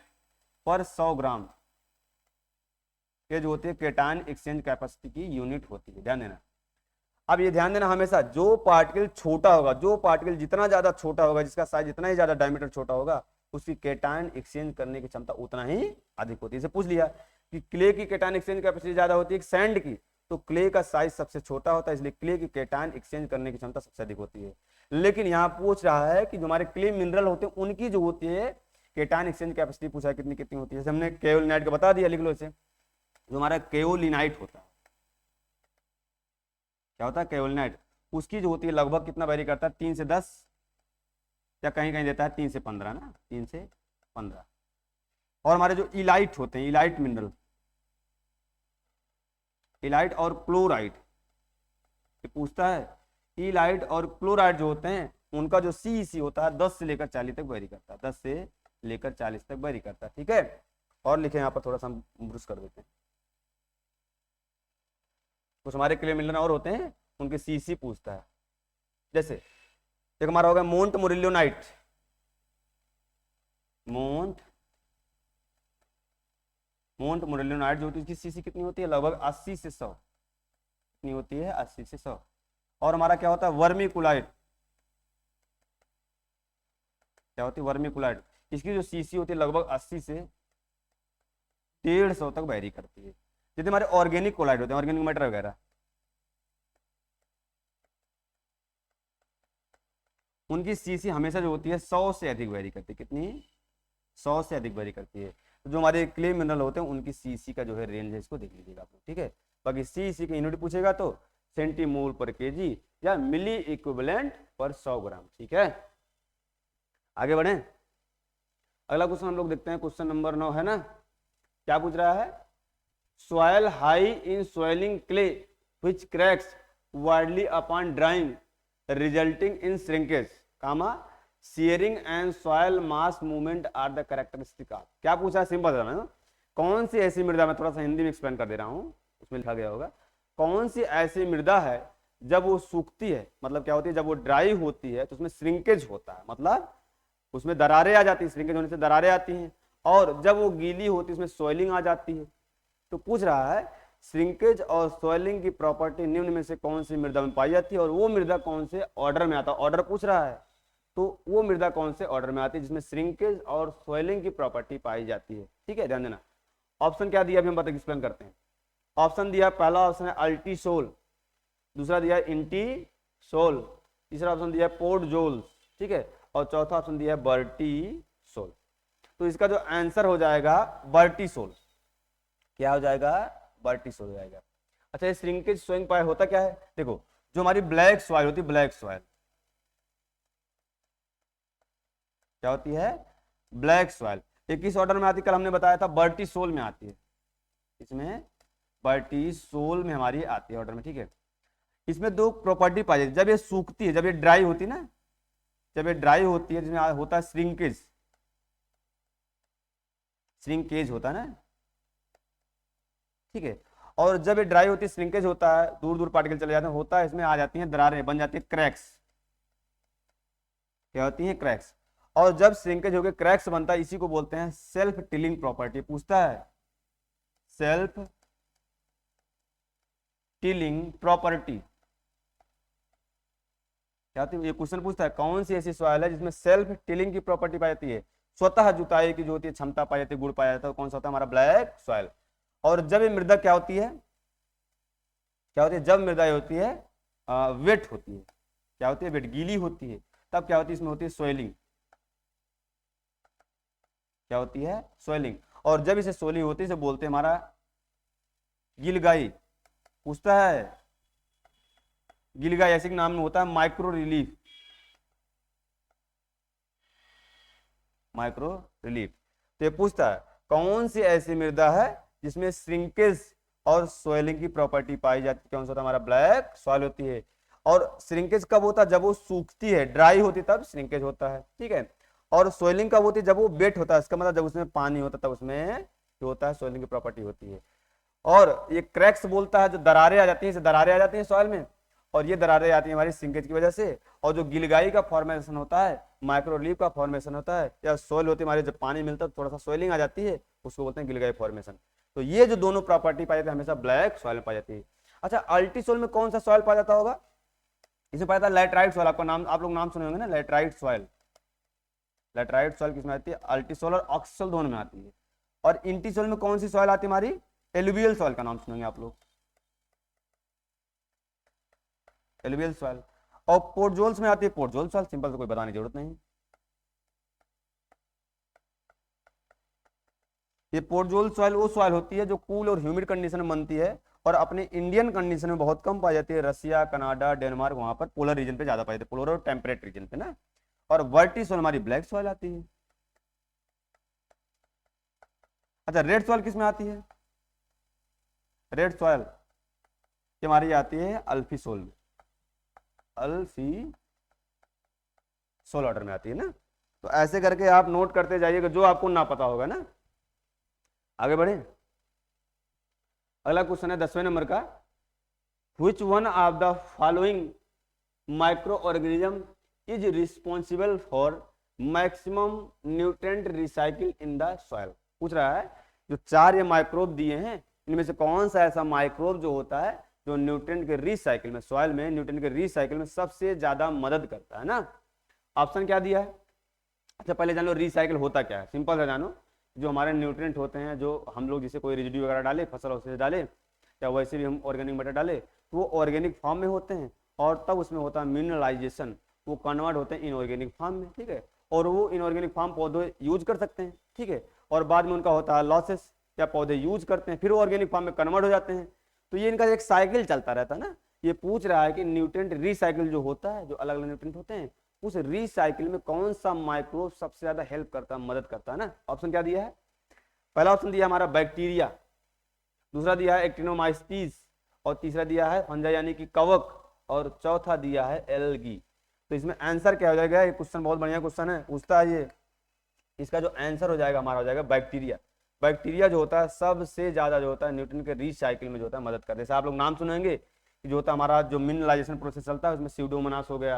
पर 100 ग्राम। ये जो होती है केटायन एक्सचेंज कैपेसिटी की यूनिट होती है, ध्यान देना। अब ये ध्यान देना हमेशा, जो पार्टिकल छोटा होगा, जो पार्टिकल जितना ज्यादा छोटा होगा, जिसका साइज जितना ही ज्यादा डायमीटर छोटा होगा, उसकी केटायन एक्सचेंज करने की क्षमता उतना ही अधिक होती है। इसे पूछ लिया कि क्ले की केटायन एक्सचेंज कैपेसिटी ज्यादा होती है सैंड की, तो क्ले का साइज सबसे छोटा होता है, इसलिए क्ले की केटायन एक्सचेंज करने की क्षमता सबसे अधिक होती है। लेकिन यहाँ पूछ रहा है कि जो हमारे क्ले मिनरल होते हैं उनकी जो होती है केटायन एक्सचेंज कैपेसिटी पूछा है कितनी कितनी होती है। जैसे हमने केओलिनाइट का बता दिया, लिख लो इसे। जो हमारा केओलिनाइट होता है, क्या होता है केओलिनाइट, उसकी जो होती है लगभग कितना वेरी करता है, 3 से 10, या कहीं कहीं देता है 3 से 15 ना, 3 से 15। और हमारे जो इलाइट होते हैं, इलाइट मिनरल, इलाइट और क्लोराइड, ये पूछता है इलाइट और क्लोराइड जो होते हैं उनका जो CEC होता है 10 से लेकर 40 तक वेरी करता है, 10 से लेकर 40 तक वेरी करता है। ठीक है, और लिखे यहाँ पर थोड़ा सा हम ब्रुश कर देते हैं। कुछ हमारे क्ले मिनरल और होते हैं, उनके CEC पूछता है। जैसे एक हमारा होगा मोंट मोरिलियोनाइट, मोंट मोरिलियोनाइट जो होती है उसकी CEC कितनी होती है, लगभग 80 से 100, कितनी होती है, 80 से 100। और हमारा क्या होता है वर्मिकुलाइट, क्या होती है वर्मिकुलाइट, इसकी जो CEC होती है लगभग 80 से 150 तक वेरी करती है। जैसे हमारे ऑर्गेनिक कोलाइड होते हैं, ऑर्गेनिक मैटर वगैरह, उनकी CEC हमेशा जो होती है 100 से अधिक वेरी करती है, कितनी, 100 से अधिक वेरी करती है। तो जो हमारे क्ले मिनरल होते हैं उनकी CEC का जो है रेंज है, इसको देख लीजिएगा आप लोग। ठीक है, बाकी CEC की यूनिट पूछेगा तो सेंटीमोल पर केजी या मिली इक्विवेलेंट पर 100 ग्राम। ठीक है, आगे बढ़े। अगला क्वेश्चन हम लोग देखते हैं, क्वेश्चन नंबर 9 है ना। क्या पूछ रहा है, soil high in soiling clay which cracks widely upon drying resulting in shrinkage, comma shearing and soil mass movement are the characteristic of. क्या पूछा है, सिंपल है ना। कौन सी ऐसी मृदा, मैं थोड़ा सा हिंदी में एक्सप्लेन कर दे रहा हूँ, उसमें लिखा गया होगा, कौन सी ऐसी मृदा है जब वो सूखती है, मतलब क्या होती है, जब वो ड्राई होती है तो उसमें श्रिंकेज होता है, मतलब उसमें दरारें आ जाती है, श्रिंकेज होने से दरारें आती हैं, और जब वो गीली होती है उसमें सॉइलिंग आ जाती है। तो पूछ रहा है श्रिंकेज और स्वेलिंग की प्रॉपर्टी निम्न में से कौन सी मृदा में पाई जाती है, और वो मृदा कौन से ऑर्डर में आता है, ऑर्डर पूछ रहा है, तो वो मृदा कौन से ऑर्डर में आती है जिसमें श्रिंकेज और स्वेलिंग की प्रॉपर्टी पाई जाती है। ठीक है, ध्यान देना। ऑप्शन क्या दिया अभी हम बता एक्सप्लेन करते हैं। ऑप्शन दिया, पहला ऑप्शन है अल्टीसोल, दूसरा दिया इंटीसोल, तीसरा ऑप्शन दिया पोर्टजोल, ठीक है, और चौथा ऑप्शन दिया है बर्टीसोल। तो इसका जो आंसर हो जाएगा बर्टीसोल, क्या हो जाएगा, बर्टीसोल हो जाएगा। अच्छा, ये श्रिंकेज स्वेलिंग पाई होता क्या है, देखो जो हमारी ब्लैक सॉइल होती है, ब्लैक सॉइल क्या होती है, ब्लैक सॉइल, ये किस ऑर्डर में आती है, कल हमने बताया था बर्टीसोल में आती है, इसमें बर्टीसोल में हमारी आती है ऑर्डर में। ठीक है, इसमें दो प्रॉपर्टी पाई जाती है, जब ये सूखती है, जब ये ड्राई होती है ना, जब ये ड्राई होती है जिसमें होता है श्रिंकेज, श्रिंकेज होता है ना, ठीक है, और जब ये ड्राई होती है श्रिंकेज होता है, दूर दूर पार्टिकल चले जाते हैं, होता है इसमें आ जाती हैं दरारें, बन जाती है क्रैक्स, क्या होती हैं, क्रैक्स। और जब श्रिंकेज होकर क्रैक्स बनता है, इसी को बोलते हैं सेल्फ टिलिंग प्रॉपर्टी। पूछता है सेल्फ टिलिंग प्रॉपर्टी क्या होती है, ये क्वेश्चन पूछता है कौन सी ऐसी सॉइल है जिसमें सेल्फ टिलिंग की प्रॉपर्टी पाई जाती है, स्वतः जुताई की जो होती है क्षमता पाई जाती है, गुण पाया जाता है, कौन सा होता है, हमारा ब्लैक सॉइल। और जब ये मृदा क्या होती है, क्या होती है, जब मृदा होती है वेट होती है, क्या होती है, वेट, गीली होती है, तब क्या होती है, इसमें होती है सोइलिंग, क्या होती है, सोइलिंग। और जब इसे सोइलिंग होती है इसे बोलते हैं हमारा गिलगाई। पूछता है गिलगाई ऐसे नाम में होता है माइक्रो रिलीफ, माइक्रो रिलीफ। तो ये पूछता है कौन सी ऐसी मृदा है जिसमें श्रिंकेज और सोइलिंग की प्रॉपर्टी पाई जाती है, कौन सा होता है, हमारा ब्लैक सॉइल होती है। और श्रिंकेज कब होता है, जब वो सूखती है, ड्राई होती है तब श्रिंकेज होता है, ठीक है। और सोइलिंग कब होती है, जब वो वेट होता है, इसका मतलब जब उसमें पानी होता है तब उसमें जो होता है सोइलिंग की प्रॉपर्टी होती है। और ये क्रैक्स बोलता है, जो दरारें आ जाती हैं, दरारें आ जाती हैं सॉइल में, और ये दरारें आती हैं हमारी श्रिंकेज की वजह से। और जो गिलगाई का फॉर्मेशन होता है, माइक्रो रिलीफ का फॉर्मेशन होता है, या सोइल होती है हमारी, जब पानी मिलता है थोड़ा सा सोइलिंग आ जाती है, उसको बोलते हैं गिलगाई फॉर्मेशन। तो ये जो दोनों प्रॉपर्टी पाई जाती है हमेशा ब्लैक सॉइल में पाई जाती है। अच्छा, अल्टीसोल में कौन सा सॉइल पाया जाता होगा, इसमें पाया जाता है लैटराइट सॉइल, आपका नाम आप लोग नाम सुने होंगे ना, लैटराइट सॉइल। लैटराइट सॉइल किसमें आती है, अल्टीसोल और ऑक्सीसोल दोनों में आती है। और इंटीसोल में कौन सी सॉइल आती है हमारी, एलुवियल सॉइल का नाम सुनेंगे आप लोग, एलुवियल सॉइल। और पोर्टजोल्स में आती है पोर्टजोल सॉइल, सिंपल से कोई बताने की जरूरत नहीं। ये पोर्टजोल सॉइल वो सॉइल होती है जो कूल और ह्यूमिड कंडीशन में बनती है, और अपने इंडियन कंडीशन में बहुत कम पाई जाती है, रसिया, कनाडा, डेनमार्क, वहां पर पोलर रीजन पे ज्यादा पाई जाती है, पोलर और टेम्परेट रीजन पे ना। और वर्टिसोल हमारी ब्लैक सॉइल आती है। अच्छा, रेड सॉइल किस में आती है, रेड सॉइल ये हमारी आती है अल्फीसोल में, अल्फीसोल ऑर्डर में आती है ना। तो ऐसे करके आप नोट करते जाइएगा जो आपको ना पता होगा ना। आगे बढ़े, अगला क्वेश्चन है 10वें नंबर का, which one of the following micro organism is responsible for maximum nutrient recycle in the soil. पूछ रहा है जो चार ये माइक्रोब दिए हैं, इनमें से कौन सा ऐसा माइक्रोब जो होता है जो न्यूट्रिएंट के रिसाइकिल में, सॉइल में न्यूट्रिएंट के रिसाइकिल में सबसे ज्यादा मदद करता है ना। ऑप्शन क्या दिया है, अच्छा पहले जान लो रिसाइकिल होता क्या है, सिंपल है जानो। जो हमारे न्यूट्रिएंट होते हैं, जो हम लोग जैसे कोई रेजिड्यू वगैरह डाले, फसल अवशेष डाले, या वैसे भी हम ऑर्गेनिक मैटर डाले, तो वो ऑर्गेनिक फॉर्म में होते हैं, और तब उसमें होता है मिनरलाइजेशन, वो कन्वर्ट होते हैं इनऑर्गेनिक फॉर्म में, ठीक है। और वो इनऑर्गेनिक फॉर्म पौधे यूज कर सकते हैं, ठीक है, और बाद में उनका होता है लॉसेस, या पौधे यूज करते हैं फिर वो ऑर्गेनिक फॉर्म में कन्वर्ट हो जाते हैं। तो ये इनका एक साइकिल चलता रहता है ना। ये पूछ रहा है कि न्यूट्रिएंट रिसाइकिल जो होता है, जो अलग अलग न्यूट्रिएंट होते हैं, उस रिसाइकिल में कौन सा माइक्रोब सबसे ज्यादा हेल्प करता है, मदद करता है ना। ऑप्शन क्या दिया है, पहला ऑप्शन दिया हमारा बैक्टीरिया, दूसरा दिया है एक्टिनोमाइसीट्स, और तीसरा दिया है फंजाई यानी कि कवक, और चौथा दिया है एल्गी। तो इसमें आंसर क्या हो जाएगा, ये क्वेश्चन बहुत बढ़िया क्वेश्चन है, पूछता है ये, इसका जो आंसर हो जाएगा हमारा हो जाएगा बैक्टीरिया। बैक्टीरिया जो होता है सबसे ज्यादा जो होता है न्यूट्रिएंट के रिसाइकिल में जो होता है मदद करता है। जैसे आप लोग नाम सुनेंगे कि जो होता है हमारा जो मिनरलाइजेशन प्रोसेस चलता है, उसमें स्यूडोमोनास हो गया,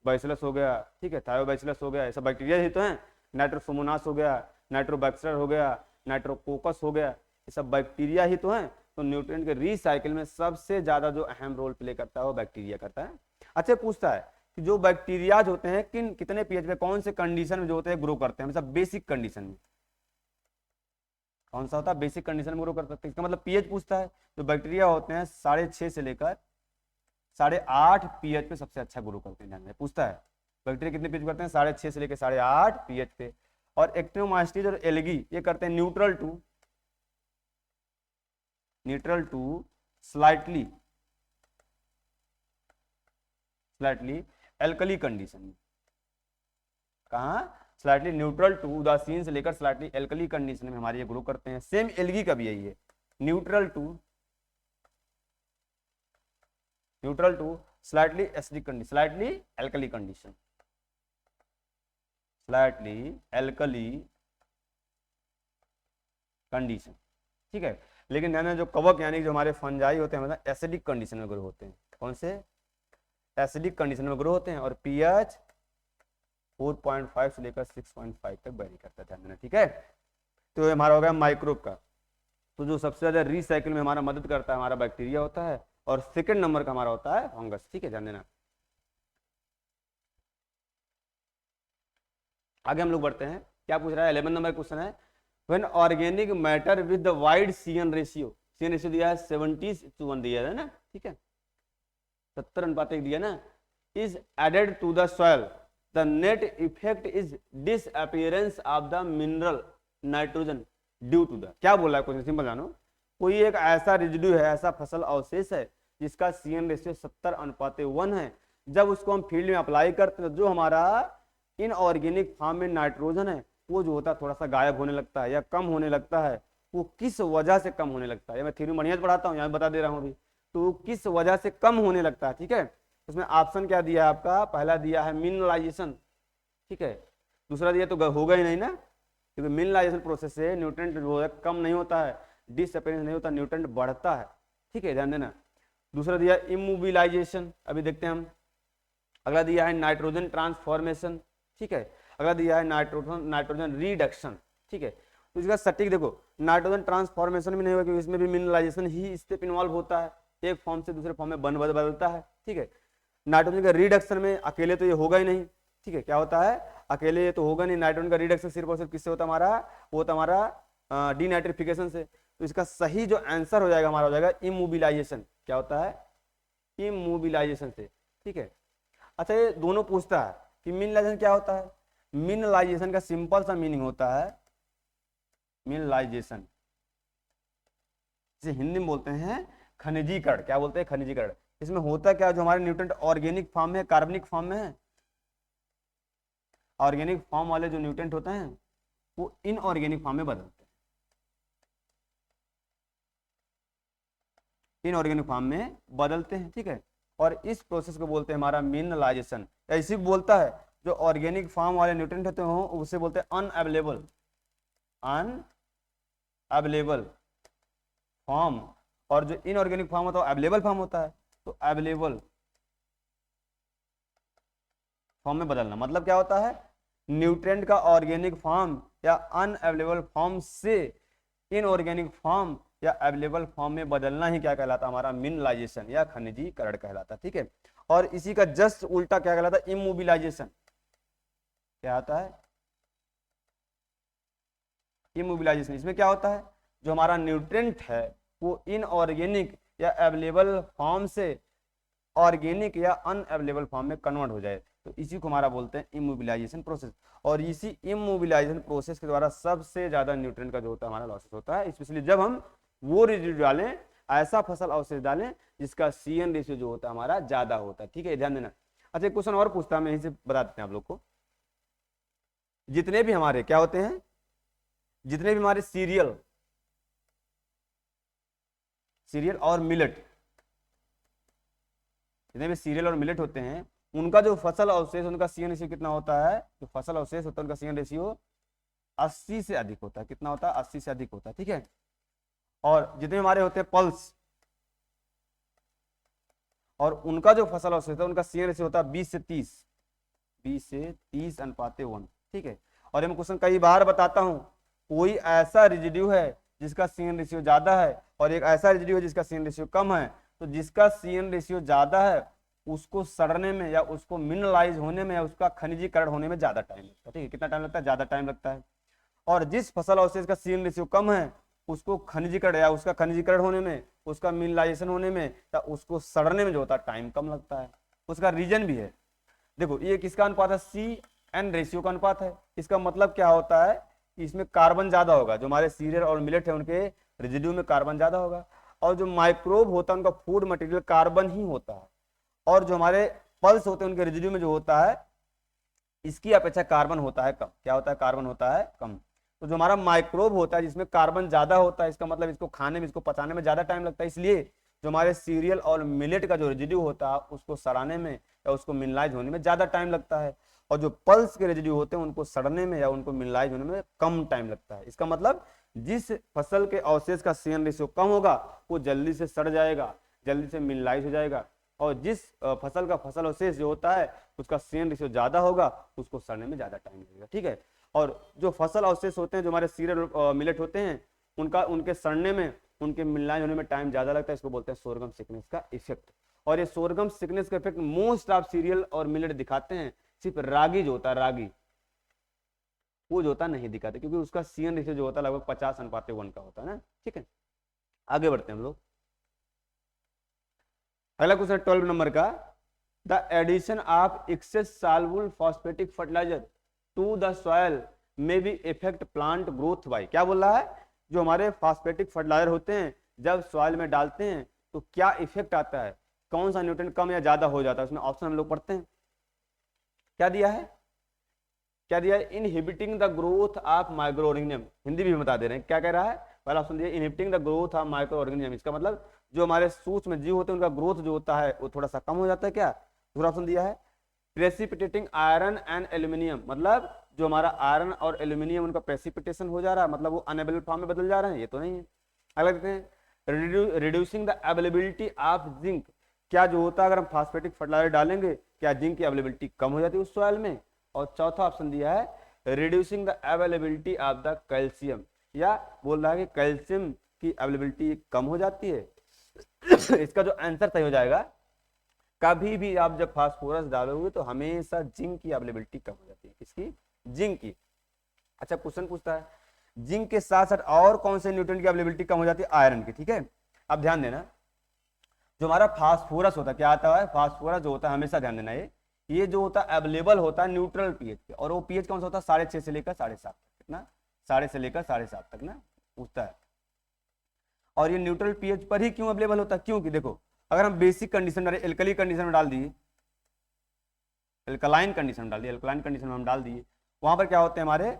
बैसिलस हो गया, ठीक है, थायोबैसिलस हो गया, ऐसा बैक्टीरिया ही तो है, नाइट्रोसोमोनास हो गया, नाइट्रोबैक्टर हो गया, नाइट्रोकोकस हो गया, ये सब बैक्टीरिया ही तो हैं। तो न्यूट्रिएंट के रिसाइकिल में सबसे ज्यादा जो अहम रोल प्ले करता है वो बैक्टीरिया करता है। अच्छा, पूछता है कि जो बैक्टीरियाज होते हैं कितने पीएच पे, कौन से कंडीशन में जो होते हैं ग्रो करते हैं, मतलब बेसिक कंडीशन में कौन सा होता है, बेसिक कंडीशन में ग्रो कर सकते हैं। इसका मतलब पीएच पूछता है। जो बैक्टीरिया होते हैं 6.5 से लेकर 8.5 पीएच पे सबसे अच्छा ग्रो करते हैं। ध्यान में पूछता है बैक्टीरिया कितने पीएच करते हैं, 6.5 से लेकर 8.5 पीएच पे। और एक्टिनोमाइसीट्स और एल्गी ये करते हैं neutral to slightly alkali condition में। कहा, स्लाइटली न्यूट्रल टू उदासीन से लेकर स्लाइटली एल्कली कंडीशन में हमारे ये ग्रो करते हैं। सेम एल्गी का भी यही है, neutral to slightly acidic condition, slightly alkali condition, ठीक है। लेकिन ध्यान, जो कवक यानी जो हमारे फंजाई होते हैं मतलब एसिडिक कंडीशन में ग्रो होते हैं। कौन से, एसिडिक कंडीशन में ग्रो होते हैं। और पीएच 4.5 से लेकर 6.5 तक वेरी करता है, ध्यान देना, ठीक है। तो ये हमारा हो गया माइक्रोब का। तो जो सबसे ज्यादा रिसाइकिल में हमारा मदद करता है हमारा बैक्टीरिया होता है, और सेकंड नंबर का हमारा होता है फंगस, ठीक है, ध्यान देना। आगे हम लोग बढ़ते हैं, क्या पूछ रहा है, 11 नंबर क्वेश्चन है, when organic matter with the wide CN ratio दिया है 70:1 दिया है ना, ठीक है, 70:1 दिया ना, is added to the soil, the net effect is disappearance of the mineral nitrogen due to the, क्या बोल रहा है क्वेश्चन, सिंपल जानो, कोई एक ऐसा रेजिड्यू है, ऐसा फसल अवशेष है जिसका CN रेशियो 70:1 है, जब उसको हम फील्ड में अप्लाई करते हैं जो हमारा इनऑर्गेनिक फॉर्म में नाइट्रोजन है वो जो होता है थोड़ा सा गायब होने लगता है या कम होने लगता है। वो किस वजह से कम होने लगता है, मैं थ्योरी बढ़िया पढ़ाता हूँ, यहाँ बता दे रहा हूँ अभी, तो किस वजह से कम होने लगता है, ठीक है। उसमें ऑप्शन क्या दिया है आपका, पहला दिया है मिनरलाइजेशन, ठीक है, दूसरा दिया तो होगा ही नहीं ना, क्योंकि मिनरलाइजेशन प्रोसेस से न्यूट्रिएंट जो है कम नहीं होता है, डिसअपीयरेंस नहीं होता, न्यूट्रिएंट बढ़ता है, ठीक है, ध्यान देना। दूसरा दिया इमोबिलाइजेशन, अभी देखते हैं हम। अगला दिया है नाइट्रोजन ट्रांसफॉर्मेशन, ठीक है। अगला दिया है नाइट्रोजन रिडक्शन, ठीक है। तो इसका सटीक देखो, नाइट्रोजन ट्रांसफॉर्मेशन भी नहीं होगा क्योंकि इसमें भी मिनरलाइजेशन ही स्टेप इन्वॉल्व होता है, एक फॉर्म से दूसरे फॉर्म में बदलता है, ठीक है। नाइट्रोजन का रिडक्शन में अकेले तो ये होगा ही नहीं, ठीक है, क्या होता है, अकेले तो होगा नहीं, नाइट्रोजन का रिडक्शन सिर्फ और सिर्फ किससे होता है हमारा, वो होता हमारा डीनाइट्रिफिकेशन से। तो इसका सही जो आंसर हो जाएगा हमारा हो जाएगा इमोबिलाइजेशन, क्या होता है, इमोबिलाइजेशन से, ठीक है। अच्छा, ये दोनों पूछता है कि मिनरलाइजेशन क्या होता है, मिनरलाइजेशन का सिंपल सा मीनिंग होता है, मिनरलाइजेशन जिसे हिंदी में बोलते हैं खनिजीकरण, क्या बोलते हैं, खनिजीकरण। इसमें होता क्या, जो हमारे न्यूट्रिएंट ऑर्गेनिक फॉर्म में है, कार्बनिक फॉर्म में है, ऑर्गेनिक फॉर्म वाले जो न्यूट्रिएंट होते हैं वो इनऑर्गेनिक फॉर्म में बदलते हैं, इनऑर्गेनिक फॉर्म में बदलते हैं, ठीक है। और इस प्रोसेस को बोलते हैं हमारा मिनरलाइजेशन। ऐसी बोलता है जो ऑर्गेनिक फॉर्म वाले न्यूट्रिएंट होते हो उसे बोलते हैं अनअवेलेबल फॉर्म, और जो इनऑर्गेनिक फॉर्म होता है अवेलेबल फॉर्म होता है। तो अवेलेबल फॉर्म में बदलना मतलब क्या होता है, न्यूट्रिएंट का ऑर्गेनिक फॉर्म या अनअवेलेबल फॉर्म से इनऑर्गेनिक फॉर्म या अवेलेबल फॉर्म में बदलना ही क्या कहलाता है, हमारा मिनरलाइजेशन या खनिजीकरण कहलाता है, ठीक है। और इसी का जस्ट उल्टा क्या कहलाता है, इमोबिलाइजेशन, क्या आता है, इमोबिलाइजेशन। इसमें क्या होता है, जो हमारा न्यूट्रिएंट है वो इनऑर्गेनिक या अवेलेबल फॉर्म से ऑर्गेनिक या अनअवेलेबल फॉर्म में कन्वर्ट हो जाए, तो इसी को हमारा बोलते हैं इमोबिलाइजेशन प्रोसेस। और इसी इमोबिलाइजेशन प्रोसेस के द्वारा सबसे ज्यादा न्यूट्रिएंट का जो होता है हमारा लॉसेस होता है, स्पेशली जब हम वो रेजिड्यू डालें, ऐसा फसल अवशेष डालें जिसका CN रेशियो जो होता है हमारा ज्यादा होता है, ठीक है, ध्यान देना। अच्छा, क्वेश्चन और पूछता है, मैं यहीं से बता देते हैं आप लोग को। जितने भी हमारे क्या होते हैं, जितने भी हमारे सीरियल और मिलेट, जितने भी सीरियल और मिलेट होते हैं उनका जो फसल अवशेष, उनका CN रेशियो कितना होता है, जो फसल अवशेष होता है उनका CN रेशियो 80 से अधिक होता है। कितना होता है, 80 से अधिक होता है, ठीक है। और जितने हमारे होते हैं पल्स, और उनका जो फसल अवशेष होता है उनका CN रेशियो होता है 20 से 30 अनुपात 1, ठीक है। और ये मैं क्वेश्चन कई बार बताता हूं, कोई ऐसा रेजिड्यू है जिसका CN रेशियो ज्यादा है, और एक ऐसा रेजिड्यू है जिसका CN रेशियो कम है। तो जिसका CN रेशियो ज्यादा है उसको सड़ने में या उसको मिनरलाइज होने में या उसका खनिजीकरण होने में ज्यादा टाइम लगता है। ठीक है, कितना टाइम लगता है? ज्यादा टाइम लगता है। और जिस फसल अवशेष का CN रेशियो कम है उसको खनिजीकरण या उसका खनिजीकरण होने में, उसका मिनरलाइजेशन होने में या उसको सड़ने में जो होता है टाइम कम लगता है। उसका रीजन भी है। देखो ये किसका अनुपात है? CN रेशियो का अनुपात है। इसका मतलब क्या होता है कि इसमें कार्बन ज्यादा होगा, जो हमारे सीरियल और मिलेट है उनके रेजिड्यू में कार्बन ज्यादा होगा, और जो माइक्रोब होता है उनका फूड मटेरियल कार्बन ही होता है, और जो हमारे पल्स होते हैं उनके रेजिड्यू में जो होता है इसकी अपेक्षा कार्बन होता है कम। क्या होता है? कार्बन होता है कम। तो जो हमारा माइक्रोब होता है जिसमें कार्बन ज्यादा होता है, इसका मतलब इसको खाने में, इसको पचाने में ज्यादा टाइम लगता है, इसलिए जो हमारे सीरियल और मिलेट का जो रेजिड्यू होता है उसको सड़ाने में या उसको मिनरलाइज होने में ज्यादा टाइम लगता है, और जो पल्स के रेजिड्यू होते हैं उनको सड़ने में या उनको मिनरलाइज होने में कम टाइम लगता है। इसका मतलब जिस फसल के अवशेष का CN रेशियो कम होगा वो जल्दी से सड़ जाएगा, जल्दी से मिनरलाइज हो जाएगा, और जिस फसल का फसल अवशेष जो होता है उसका CN रेशियो ज्यादा होगा उसको सड़ने में ज्यादा टाइम लगेगा। ठीक है, और जो फसल अवशेष होते हैं जो हमारे सीरियल मिलेट होते हैं उनके सड़ने में, उनके मिनरलाइज होने में टाइम ज्यादा लगता है। इसको बोलते हैं सोरगम सिकनेस का इफेक्ट। और ये सोरगम सिकनेस का इफेक्ट मोस्ट ऑफ सीरियल और मिलेट दिखाते हैं, सिर्फ रागी जो होता है, रागी वो जो होता नहीं दिखाते, क्योंकि उसका CN रेशियो जो होता है लगभग 50:1 का होता है ना। ठीक है, आगे बढ़ते हैं हम लोग। अगला क्वेश्चन 12 नंबर का, the addition of excess soluble phosphatic fertiliser to the soil में भी इफेक्ट प्लांट ग्रोथ बाय। क्या बोल रहा है? जो हमारे फॉस्फेटिक फर्टिलाइजर होते हैं जब सॉइल में डालते हैं तो क्या इफेक्ट आता है, कौन सा न्यूट्रिएंट कम या ज्यादा हो जाता है? उसमें ऑप्शन हम लोग पढ़ते हैं। क्या दिया है? क्या दिया है? Inhibiting the growth of micro organism. Hindi भी बता दे रहे हैं, क्या कह रहा है? पहला ऑप्शन दिया inhibiting the growth of micro organism. इसका मतलब जो हमारे सूक्ष्म जीव होते हैं उनका ग्रोथ जो होता है वो थोड़ा सा कम हो जाता है। क्या? दूसरा ऑप्शन दिया है प्रेसिपिटेटिंग आयरन एंड एल्यूमिनियम, मतलब जो हमारा आयरन और एल्यूमिनियम उनका प्रेसिपिटेशन हो जा रहा है, मतलब वो अनअवेलेबल फॉर्म में बदल जा रहे हैं, ये तो नहीं है। अगला देखते हैं reducing the availability of zinc. क्या जो होता है अगर हम फास्फेटिक फर्टिलाइजर डालेंगे क्या जिंक की अवेलेबिलिटी कम हो जाती है उस सॉइल में? और चौथा ऑप्शन दिया है reducing the availability of the calcium, या बोल रहा है कि कैल्शियम की अवेलेबिलिटी कम हो जाती है। इसका जो आंसर सही हो जाएगा, कभी भी आप जब फास्फोरस डालोगे तो हमेशा जिंक की अवेलेबिलिटी कम हो जाती है। किसकी? जिंक की। अच्छा क्वेश्चन पूछता है जिंक के साथ साथ और कौन से न्यूट्रिएंट की अवेलेबिलिटी कम हो जाती है? आयरन की। ठीक है, अब ध्यान देना, जो हमारा फास्फोरस होता है, क्या आता है? फास्फोरस जो होता है, हमेशा ध्यान देना, ये जो होता है अवेलेबल होता है न्यूट्रल पीएच पे, और वो पीएच कौन सा होता है? 6.5 से लेकर 7.5 तक। कितना? 6.5 से लेकर 7.5 तक ना पूछता है। और ये न्यूट्रल पीएच पर ही क्यों अवेलेबल होता है? क्योंकि देखो अगर हम बेसिक कंडीशन डाले, एल्कली कंडीशन में डाल दिए, एल्कलाइन कंडीशन में डाल दिए, एल्कलाइन कंडीशन में हम डाल दिए, वहां पर क्या होते हैं? हमारे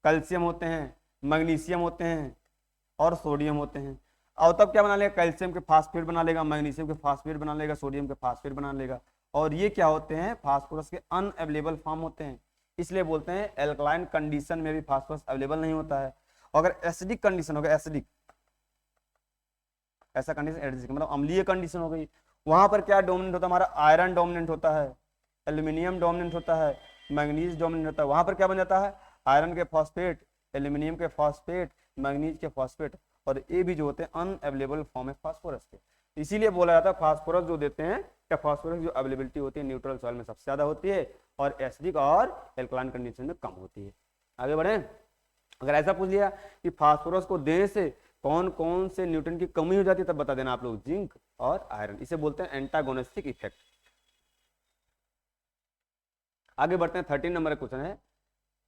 कैल्शियम होते हैं, मैग्नीशियम होते हैं और सोडियम होते हैं। और तब क्या बना लेगा? कैल्शियम के फास्फेट बना लेगा, मैग्नीशियम के फास्फेट बना लेगा, सोडियम के फास्फेट बना लेगा, और ये क्या होते हैं? फास्फोरस के अनअवेलेबल फॉर्म होते हैं। इसलिए बोलते हैं एल्कलाइन कंडीशन में भी फास्फोरस अवेलेबल नहीं होता है। अगर एसिडिक कंडीशन होगा, एसिडिक ऐसा कंडीशन, एसिडिक मतलब अम्लीय कंडीशन हो गई, वहां पर क्या डोमिनेंट होता है? हमारा आयरन डोमिनेंट होता है, एल्यूमिनियम डोमिनेंट होता है, मैग्नीज डोमिनेंट होता है। वहां पर क्या बन जाता है? आयरन के फॉस्फेट, एल्यूमिनियम के फॉस्फेट, मैग्नीज के फॉस्फेट, और ये भी जो होते हैं अनअवेलेबल फॉर्म है फास्फोरस के। इसीलिए बोला जाता है फास्फोरस जो देते हैं, क्या फास्फोरस जो अवेलेबिलिटी होती है न्यूट्रल सॉइल में सबसे ज्यादा होती है और एसिडिक और एल्कलाइन कंडीशन में कम होती है। आगे बढ़े, अगर ऐसा पूछ लिया कि फास्फोरस को देने से कौन कौन से न्यूट्रिएंट की कमी हो जाती है, तब बता देना आप लोग जिंक और आयरन। इसे बोलते हैं एंटागोनिस्टिक इफेक्ट। आगे बढ़ते हैं, 13 नंबर का क्वेश्चन है,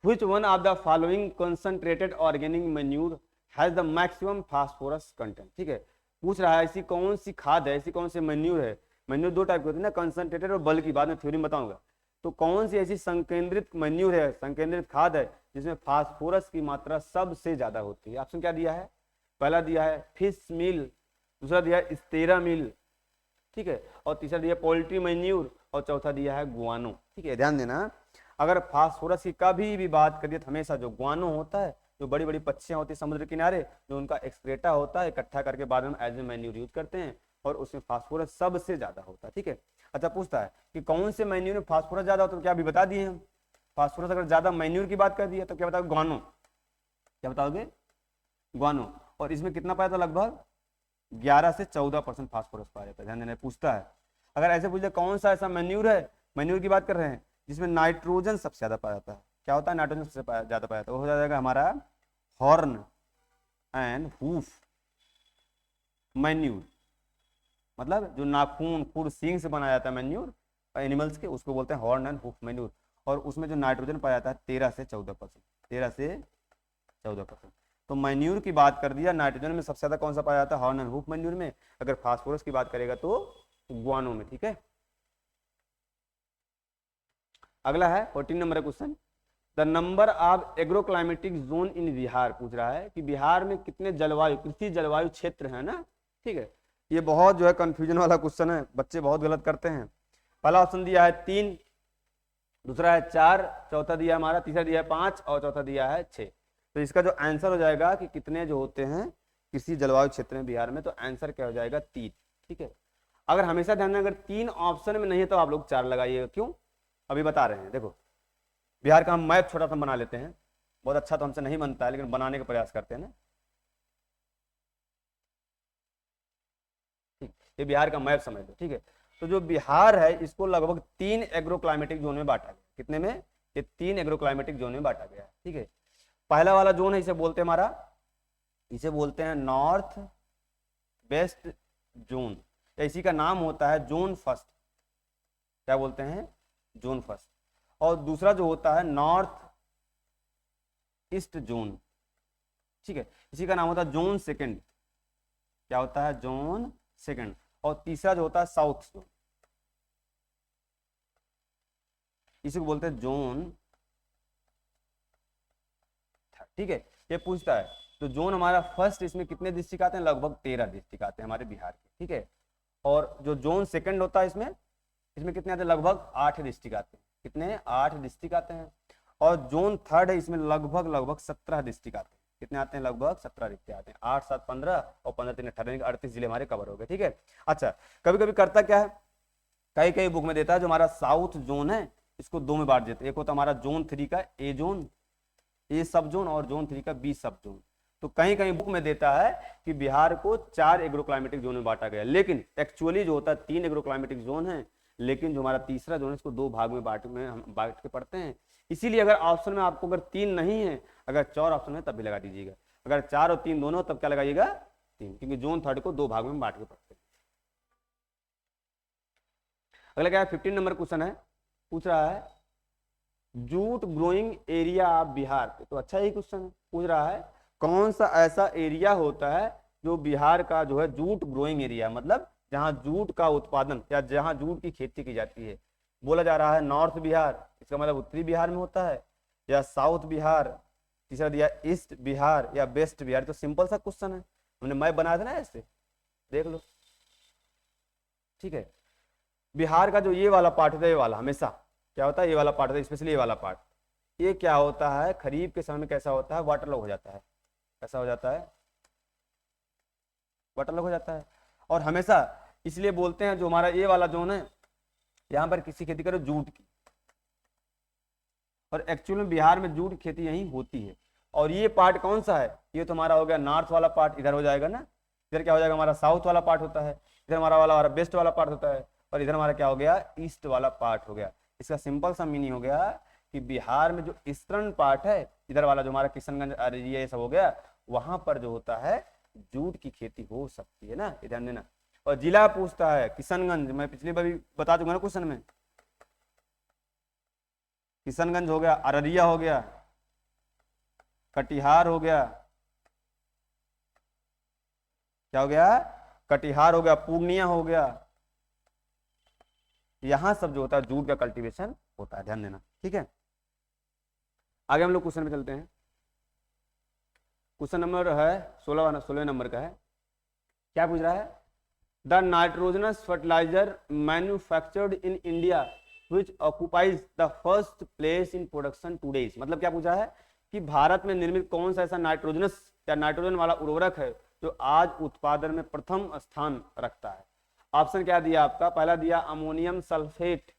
which one of the following concentrated organic manure has the maximum phosphorus content. ठीक है, पूछ रहा है ऐसी कौन सी खाद है, ऐसी कौन सी मैन्यूर है, मैन्यूर दो टाइप के होते हैं ना, कंसंट्रेटेड और बल्क की, बाद में थ्योरी में बताऊंगा। तो कौन सी ऐसी संकेंद्रित मैन्यूर है, संकेंद्रित खाद है जिसमें फास्फोरस की मात्रा सबसे ज्यादा होती है? ऑप्शन क्या दिया है? पहला दिया है फिश मील, दूसरा दिया है स्टेरा मील, ठीक है, और तीसरा दिया पोल्ट्री मैन्यूर, और चौथा दिया है गुआनो। ठीक है, ध्यान देना, अगर फास्फोरस की कभी भी बात करिए तो हमेशा जो गुआनो होता है, जो बड़ी बड़ी पक्षियां होती है समुद्र किनारे, जो उनका एक्सक्रेटा होता है, इकट्ठा करके बाद में एज ए मैन्यूर यूज करते हैं, और उसमें फास्फोरस सबसे ज्यादा होता है। ठीक है, अच्छा पूछता है कि कौन से मैन्यूर में फास्फोरस ज्यादा होता है, तो क्या अभी बता दिए हम, फास्फोरस अगर ज्यादा मैन्यूर की बात कर दिया तो क्या बताओगे? गुआनो। क्या बताओगे? गुआनो। और इसमें कितना पाया था, लगभग 11 से 14% फास्फोरस पाया जाता है। ध्यान देना, पूछता है। अगर ऐसे पूछ ले कौन सा ऐसा मैन्यूर है, मैन्यूर की बात कर रहे हैं जिसमें नाइट्रोजन सबसे ज्यादा पाया जाता है, क्या होता है, नाइट्रोजन सबसे ज्यादा पाया जाता है, वो हो जाएगा हमारा हॉर्न एंड हूफ मैन्यूर। मतलब जो नाखून खुर सींग से बनाया जाता है मैन्यूर एनिमल्स के, उसको बोलते हैं हॉर्न एंड हूफ मैन्यूर। और उसमें जो नाइट्रोजन पाया जाता है 13 से 14%, 13 से 14%। तो मैन्यूर की बात कर दिया, नाइट्रोजन में सबसे ज्यादा कौन सा पाया जाता है, हॉर्न एंड हूफ मैन्यूर में। अगर फास्फोरस की बात करेगा तो गुआनो में। ठीक है, अगला है 14 number question, the number of agroclimatic zone इन बिहार। पूछ रहा है कि बिहार में कितने जलवायु, कृषि जलवायु क्षेत्र है ना। ठीक है, ये बहुत जो है कंफ्यूजन वाला क्वेश्चन है, बच्चे बहुत गलत करते हैं। पहला ऑप्शन दिया है 3, दूसरा है 4, चौथा दिया हमारा, तीसरा दिया है 5 और चौथा दिया है 6। तो इसका जो आंसर हो जाएगा कि कितने जो होते हैं किसी जलवायु क्षेत्र में बिहार में, तो आंसर क्या हो जाएगा, 3। ठीक है, अगर हमेशा ध्यान दें अगर 3 ऑप्शन में नहीं है तो आप लोग 4 लगाइएगा। क्यों, अभी बता रहे हैं। देखो बिहार का हम मैप छोटा सा बना लेते हैं, बहुत अच्छा तो हमसे नहीं बनता है लेकिन बनाने का प्रयास करते हैं ना। ठीक, ये बिहार का मैप समझ लो। ठीक है, तो जो बिहार है इसको लगभग 3 एग्रोक्लाइमेटिक जोन में बांटा गया। कितने में, ये 3 एग्रोक्लाइमेटिक जोन में बांटा गया है। ठीक है, पहला वाला जोन है, इसे बोलते हैं हमारा, इसे बोलते हैं नॉर्थ वेस्ट जोन, या इसी का नाम होता है जोन फर्स्ट। क्या बोलते हैं, जोन फर्स्ट। और दूसरा जो होता है नॉर्थ ईस्ट जोन। ठीक है, इसी का नाम होता है जोन सेकंड। क्या होता है, जोन सेकंड। और तीसरा जो होता है साउथ जोन, इसी को बोलते हैं जोन। ठीक है, ये पूछता है तो जोन हमारा फर्स्ट, इसमें कितने डिस्ट्रिक्ट आते हैं, लगभग 13 डिस्ट्रिक्ट आते हैं हमारे बिहार के। ठीक है, और जो जोन सेकंड होता है इसमें कितने आते हैं, लगभग 8 डिस्ट्रिक्ट आते हैं। कितने, 8 डिस्ट्रिक्ट आते हैं। और जोन थर्ड है, इसमें लगभग 17 डिस्ट्रिक्ट आते हैं। कितने आते हैं, लगभग 17 डिस्ट्रिक्ट आते हैं। 8 7 15 और 15 3 18, 38 जिले हमारे कवर हो गए। ठीक है, अच्छा कभी कभी करता क्या है, कई कई बुक में देता है जो हमारा साउथ जोन है इसको 2 में बांट देते हैं। एक होता हमारा जोन 3 का ए जोन, ए सब जोन, और जोन 3 का बी सब जोन। तो कहीं कहीं बुक में देता है कि बिहार को 4 एग्रोक्लाइमेटिक जोन में बांटा गया, लेकिन एक्चुअली जो होता है 3 एग्रोक्लाइमेटिक जोन है। लेकिन जो हमारा तीसरा जोन है इसको 2 भाग में हम बांट के पढ़ते हैं। इसीलिए अगर ऑप्शन में आपको अगर 3 नहीं है, अगर 4 ऑप्शन है तब भी लगा दीजिएगा। अगर 4 और 3 दोनों तब क्या लगाइएगा, 3, क्योंकि जोन थर्ड को 2 भागों में बांट के पढ़ते हैं। अगला क्या है, 15 नंबर क्वेश्चन है, पूछ रहा है jute growing area of Bihar. तो अच्छा ही क्वेश्चन है, पूछ रहा है कौन सा ऐसा एरिया होता है जो बिहार का जो है जूट ग्रोइंग एरिया, मतलब जहां जूट का उत्पादन या जहां जूट की खेती की जाती है। बोला जा रहा है नॉर्थ बिहार, इसका मतलब उत्तरी बिहार में होता है, या साउथ बिहार, तीसरा दिया ईस्ट बिहार, या वेस्ट बिहार। तो सिंपल सा क्वेश्चन है, हमने मैप बनाया था ना ऐसे, देख लो। ठीक है, बिहार का जो ये वाला पार्ट होता है, ये वाला हमेशा क्या होता है, ये वाला पार्ट होता है, स्पेशली ये वाला पार्ट, ये क्या होता है खरीफ के समय में कैसा होता है, वाटर लॉग हो जाता है। कैसा हो जाता है, वाटर लॉग हो जाता है। और हमेशा इसलिए बोलते हैं जो हमारा ये वाला जोन है यहाँ पर किसी खेती करो जूट की, और एक्चुअल में बिहार में जूट खेती यही होती है। और ये पार्ट कौन सा है, ये तो हमारा हो गया नॉर्थ वाला पार्ट, इधर हो जाएगा ना, इधर क्या हो जाएगा हमारा साउथ वाला पार्ट होता है, इधर हमारा वेस्ट वाला पार्ट होता है, और इधर हमारा क्या हो गया, ईस्ट वाला पार्ट हो गया। इसका सिंपल सा मीनिंग हो गया कि बिहार में जो ईस्टर्न पार्ट है, इधर वाला जो हमारा किशनगंज ये सब हो गया, वहां पर जो होता है जूट की खेती हो सकती है ना, ध्यान देना। और जिला पूछता है किशनगंज, मैं पिछली बार भी बता दूंगा ना क्वेश्चन में, किशनगंज हो गया, अररिया हो गया, कटिहार हो गया, क्या हो गया, कटिहार हो गया, पूर्णिया हो गया, यहां सब जो होता है जूट का कल्टीवेशन होता है, ध्यान देना। ठीक है, आगे हम लोग क्वेश्चन में चलते हैं। क्वेश्चन नंबर है 16 नंबर का है। क्या पूछ रहा है, the nitrogenous fertiliser manufactured in India which occupies the first place in production today. मतलब क्या पूछा है कि भारत में निर्मित कौन सा ऐसा नाइट्रोजनस या नाइट्रोजन वाला उर्वरक है जो आज उत्पादन में प्रथम स्थान रखता है। ऑप्शन क्या दिया आपका, पहला दिया अमोनियम सल्फेट,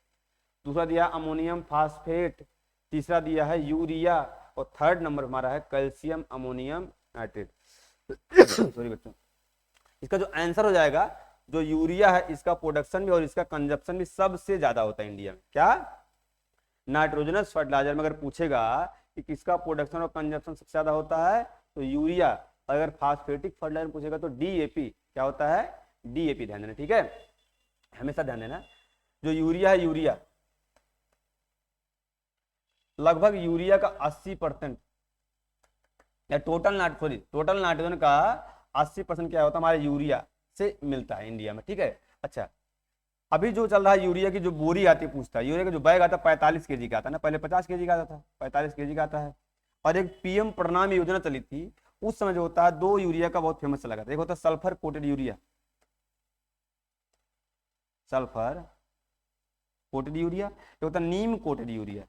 दूसरा दिया अमोनियम फास्फेट, तीसरा दिया है यूरिया, और थर्ड नंबर हमारा है कैल्शियम अमोनियम नाइट्रेट। सॉरी बच्चों, इसका जो आंसर हो जाएगा, जो यूरिया है इसका प्रोडक्शन भी और इसका कंजप्शन भी सबसे ज्यादा होता है इंडिया में। क्या? नाइट्रोजनस फर्टिलाइजर में अगर पूछेगा कि किसका प्रोडक्शन और कंजप्शन सबसे ज्यादा होता है तो यूरिया। अगर फास्फेटिक फर्टिलाइजर पूछेगा तो डीएपी। क्या होता है? डीएपी। ध्यान देना, ठीक है, हमेशा ध्यान देना। जो यूरिया है, यूरिया लगभग यूरिया का 80% या टोटल नाइट्रोजन का 80% क्या होता है हमारे यूरिया से मिलता है इंडिया में, ठीक है। अच्छा, अभी जो चल रहा है यूरिया की जो बोरी आती है, पूछता है यूरिया का जो बैग आता है 45 केजी का आता है ना, पहले 50 केजी का आता था, 45 केजी का आता है। और एक पीएम प्रणाम योजना चली थी उस समय, जो होता है 2 यूरिया का बहुत फेमस चला था। एक होता है sulphur coated urea, sulphur coated urea, एक होता है नीम कोटेड यूरिया।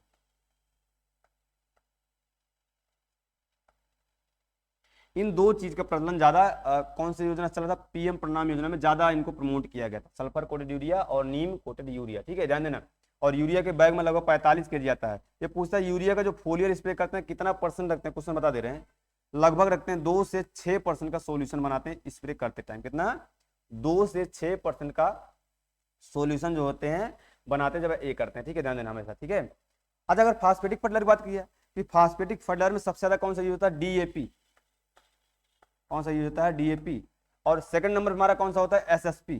इन दो चीज का प्रचलन ज्यादा कौन सी योजना चला था? पीएम प्रणाम योजना में ज्यादा इनको प्रमोट किया गया था, सल्फर कोटेड यूरिया और नीम कोटेड यूरिया, ठीक है, ध्यान देना। और यूरिया के बैग में लगभग 45 केजी आता है। ये पूछता है यूरिया का जो फोलियर स्प्रे करते हैं कितना परसेंट रखते हैं, क्वेश्चन बता दे रहे हैं। लगभग रखते हैं 2 से 6% का सोल्यूशन बनाते हैं स्प्रे करते टाइम। कितना? 2 से 6% का सोल्यूशन जो होते हैं बनाते जब ए करते हैं, ठीक है, ध्यान देना हमेशा, ठीक है। अच्छा, अगर फास्फेटिक फर्टिलाइजर की बात की है कि फास्फेटिक फर्टिलाइजर में सबसे ज्यादा कौन सा यूज होता है? डीएपी। कौन सा यूज होता है? डीएपी। और सेकंड नंबर हमारा कौन सा होता है? एसएसपी,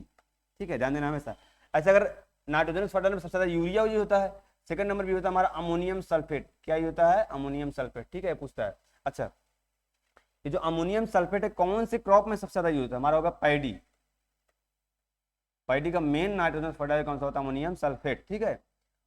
ठीक है, ध्यान देना हमेशा। ऐसे अगर नाइट्रोजन फर्टिलाइजर में सबसे ज्यादा यूरिया यूज होता है, सेकंड नंबर भी होता है हमारा अमोनियम सल्फेट। क्या यूज होता है? अमोनियम सल्फेट, ठीक है, पूछता है। अच्छा, ये जो अमोनियम सल्फेट है कौन से क्रॉप में सबसे ज्यादा यूज होता है? हमारा होगा पैडी। पैडी का मेन नाइट्रोजन फर्टिलाइजर कौन सा होता है? अमोनियम सल्फेट, ठीक है।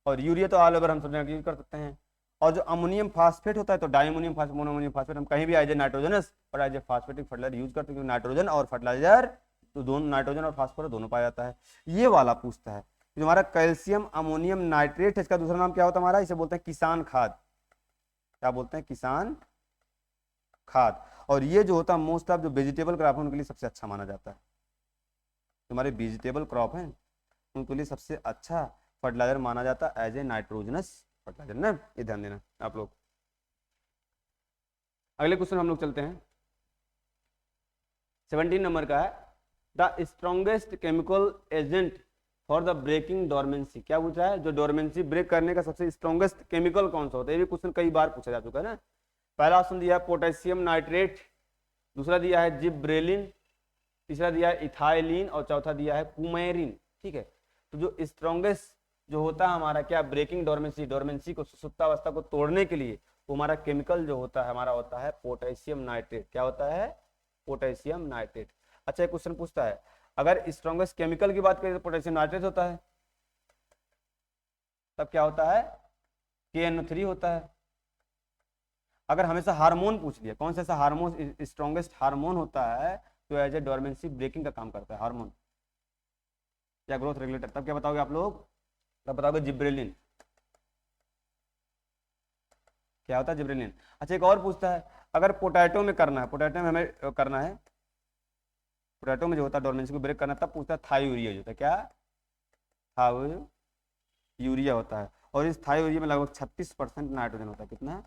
और यूरिया तो ऑल ओवर हम सब यूज कर सकते हैं। और जो अमोनियम फास्फेट होता है तो डायमोनियम फास्फेट, मोनोमोनियम फास्फेट हम कहीं भी एज ए नाइट्रोजनस और as a phosphatic fertiliser use करते हैं, क्योंकि नाइट्रोजन और फर्टिलाइजर तो दोनों, नाइट्रोजन और फास्फोरस दोनों पाया जाता है। ये वाला पूछता है जो हमारा कैल्शियम अमोनियम नाइट्रेट है, इसका दूसरा नाम क्या होता है हमारा? इसे बोलते हैं किसान खाद। क्या बोलते हैं? किसान खाद। और ये जो होता है मोस्ट ऑफ जो वेजिटेबल क्रॉप है उनके लिए सबसे अच्छा माना जाता है। हमारे वेजिटेबल क्रॉप हैं उनके लिए सबसे अच्छा फर्टिलाइजर माना जाता है एज ए नाइट्रोजनस फर्टिलाइजर ना, ये ध्यान देना आप लोग। अगले क्वेश्चन हम लोग चलते हैं, 17 नंबर का है, the strongest chemical agent for the breaking dormancy. क्या पूछा है? जो डोरमेंसी ब्रेक करने का सबसे स्ट्रॉन्गेस्ट केमिकल कौन सा होता है? ये भी क्वेश्चन कई बार पूछा जा चुका है ना। पहला ऑप्शन दिया है पोटेशियम नाइट्रेट, दूसरा दिया है जिब्रेलिन, तीसरा दिया है इथाइलिन और चौथा दिया है कुमेरिन, ठीक है। तो जो स्ट्रॉन्गेस्ट जो होता है हमारा क्या ब्रेकिंग डोरमेंसी को, सुप्तावस्था को तोड़ने के लिए, वो हमारा केमिकल जो होता है हमारा होता है पोटेशियम नाइट्रेट। क्या होता है? Potassium nitrate. अच्छा, एक क्वेश्चन पूछता है अगर स्ट्रॉन्गेस्ट केमिकल की बात करें तो पोटेशियम नाइट्रेट होता है, तब क्या होता है? KNO3 होता है। अगर हमेशा हार्मोन पूछ लिया, कौन सा ऐसा हार्मोन स्ट्रॉन्गेस्ट हार्मोन होता है तो एज ए डोरमेंसी ब्रेकिंग का काम करता है, हार्मोन या ग्रोथ रेगुलेटर, तब क्या बताओगे आप लोग? तब बताओगे जिब्रेलिन। क्या होता है? जिब्रेलिन। अच्छा, एक और पूछता है अगर पोटैटो में करना है, पोटैटो में हमें करना है, पोटैटो में जो होता है डोरमेंसी को ब्रेक करना, तब पूछता है थायोरिया जो होता है। क्या? थायोरिया होता है। और इस थायोरिया में लगभग 36% नाइट्रोजन होता है। कितना?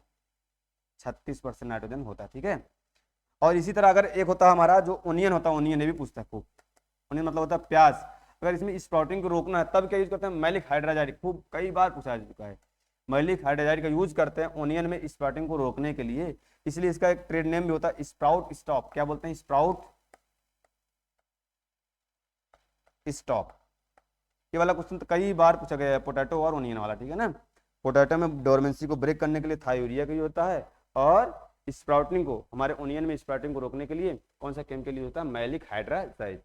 36% नाइट्रोजन होता है, ठीक है। और इसी तरह अगर एक होता है हमारा जो ओनियन होता है, ओनियन भी पूछता है खूब, ओनियन मतलब होता है प्याज। अगर इसमें स्प्राउटिंग को रोकना है तब क्या यूज करते हैं? मैलिक हाइड्राजाइड, खूब कई बार पूछा जा चुका है। मैलिक हाइड्राजाइड का यूज करते हैं ओनियन में स्प्राउटिंग को रोकने के लिए, इसलिए इसका एक ट्रेड नेम भी होता है स्प्राउट स्टॉप। क्या बोलते हैं? Sprout stop. ये वाला क्वेश्चन तो कई बार पूछा गया है, पोटैटो और ओनियन वाला, ठीक है ना। पोटैटो में डोरमेंसी को ब्रेक करने के लिए थायोरिया का यूज होता है, और स्प्राउटिंग को, हमारे ओनियन में स्प्राउटिंग को रोकने के लिए कौन सा केमिकल यूज होता है? Maleic hydrazide.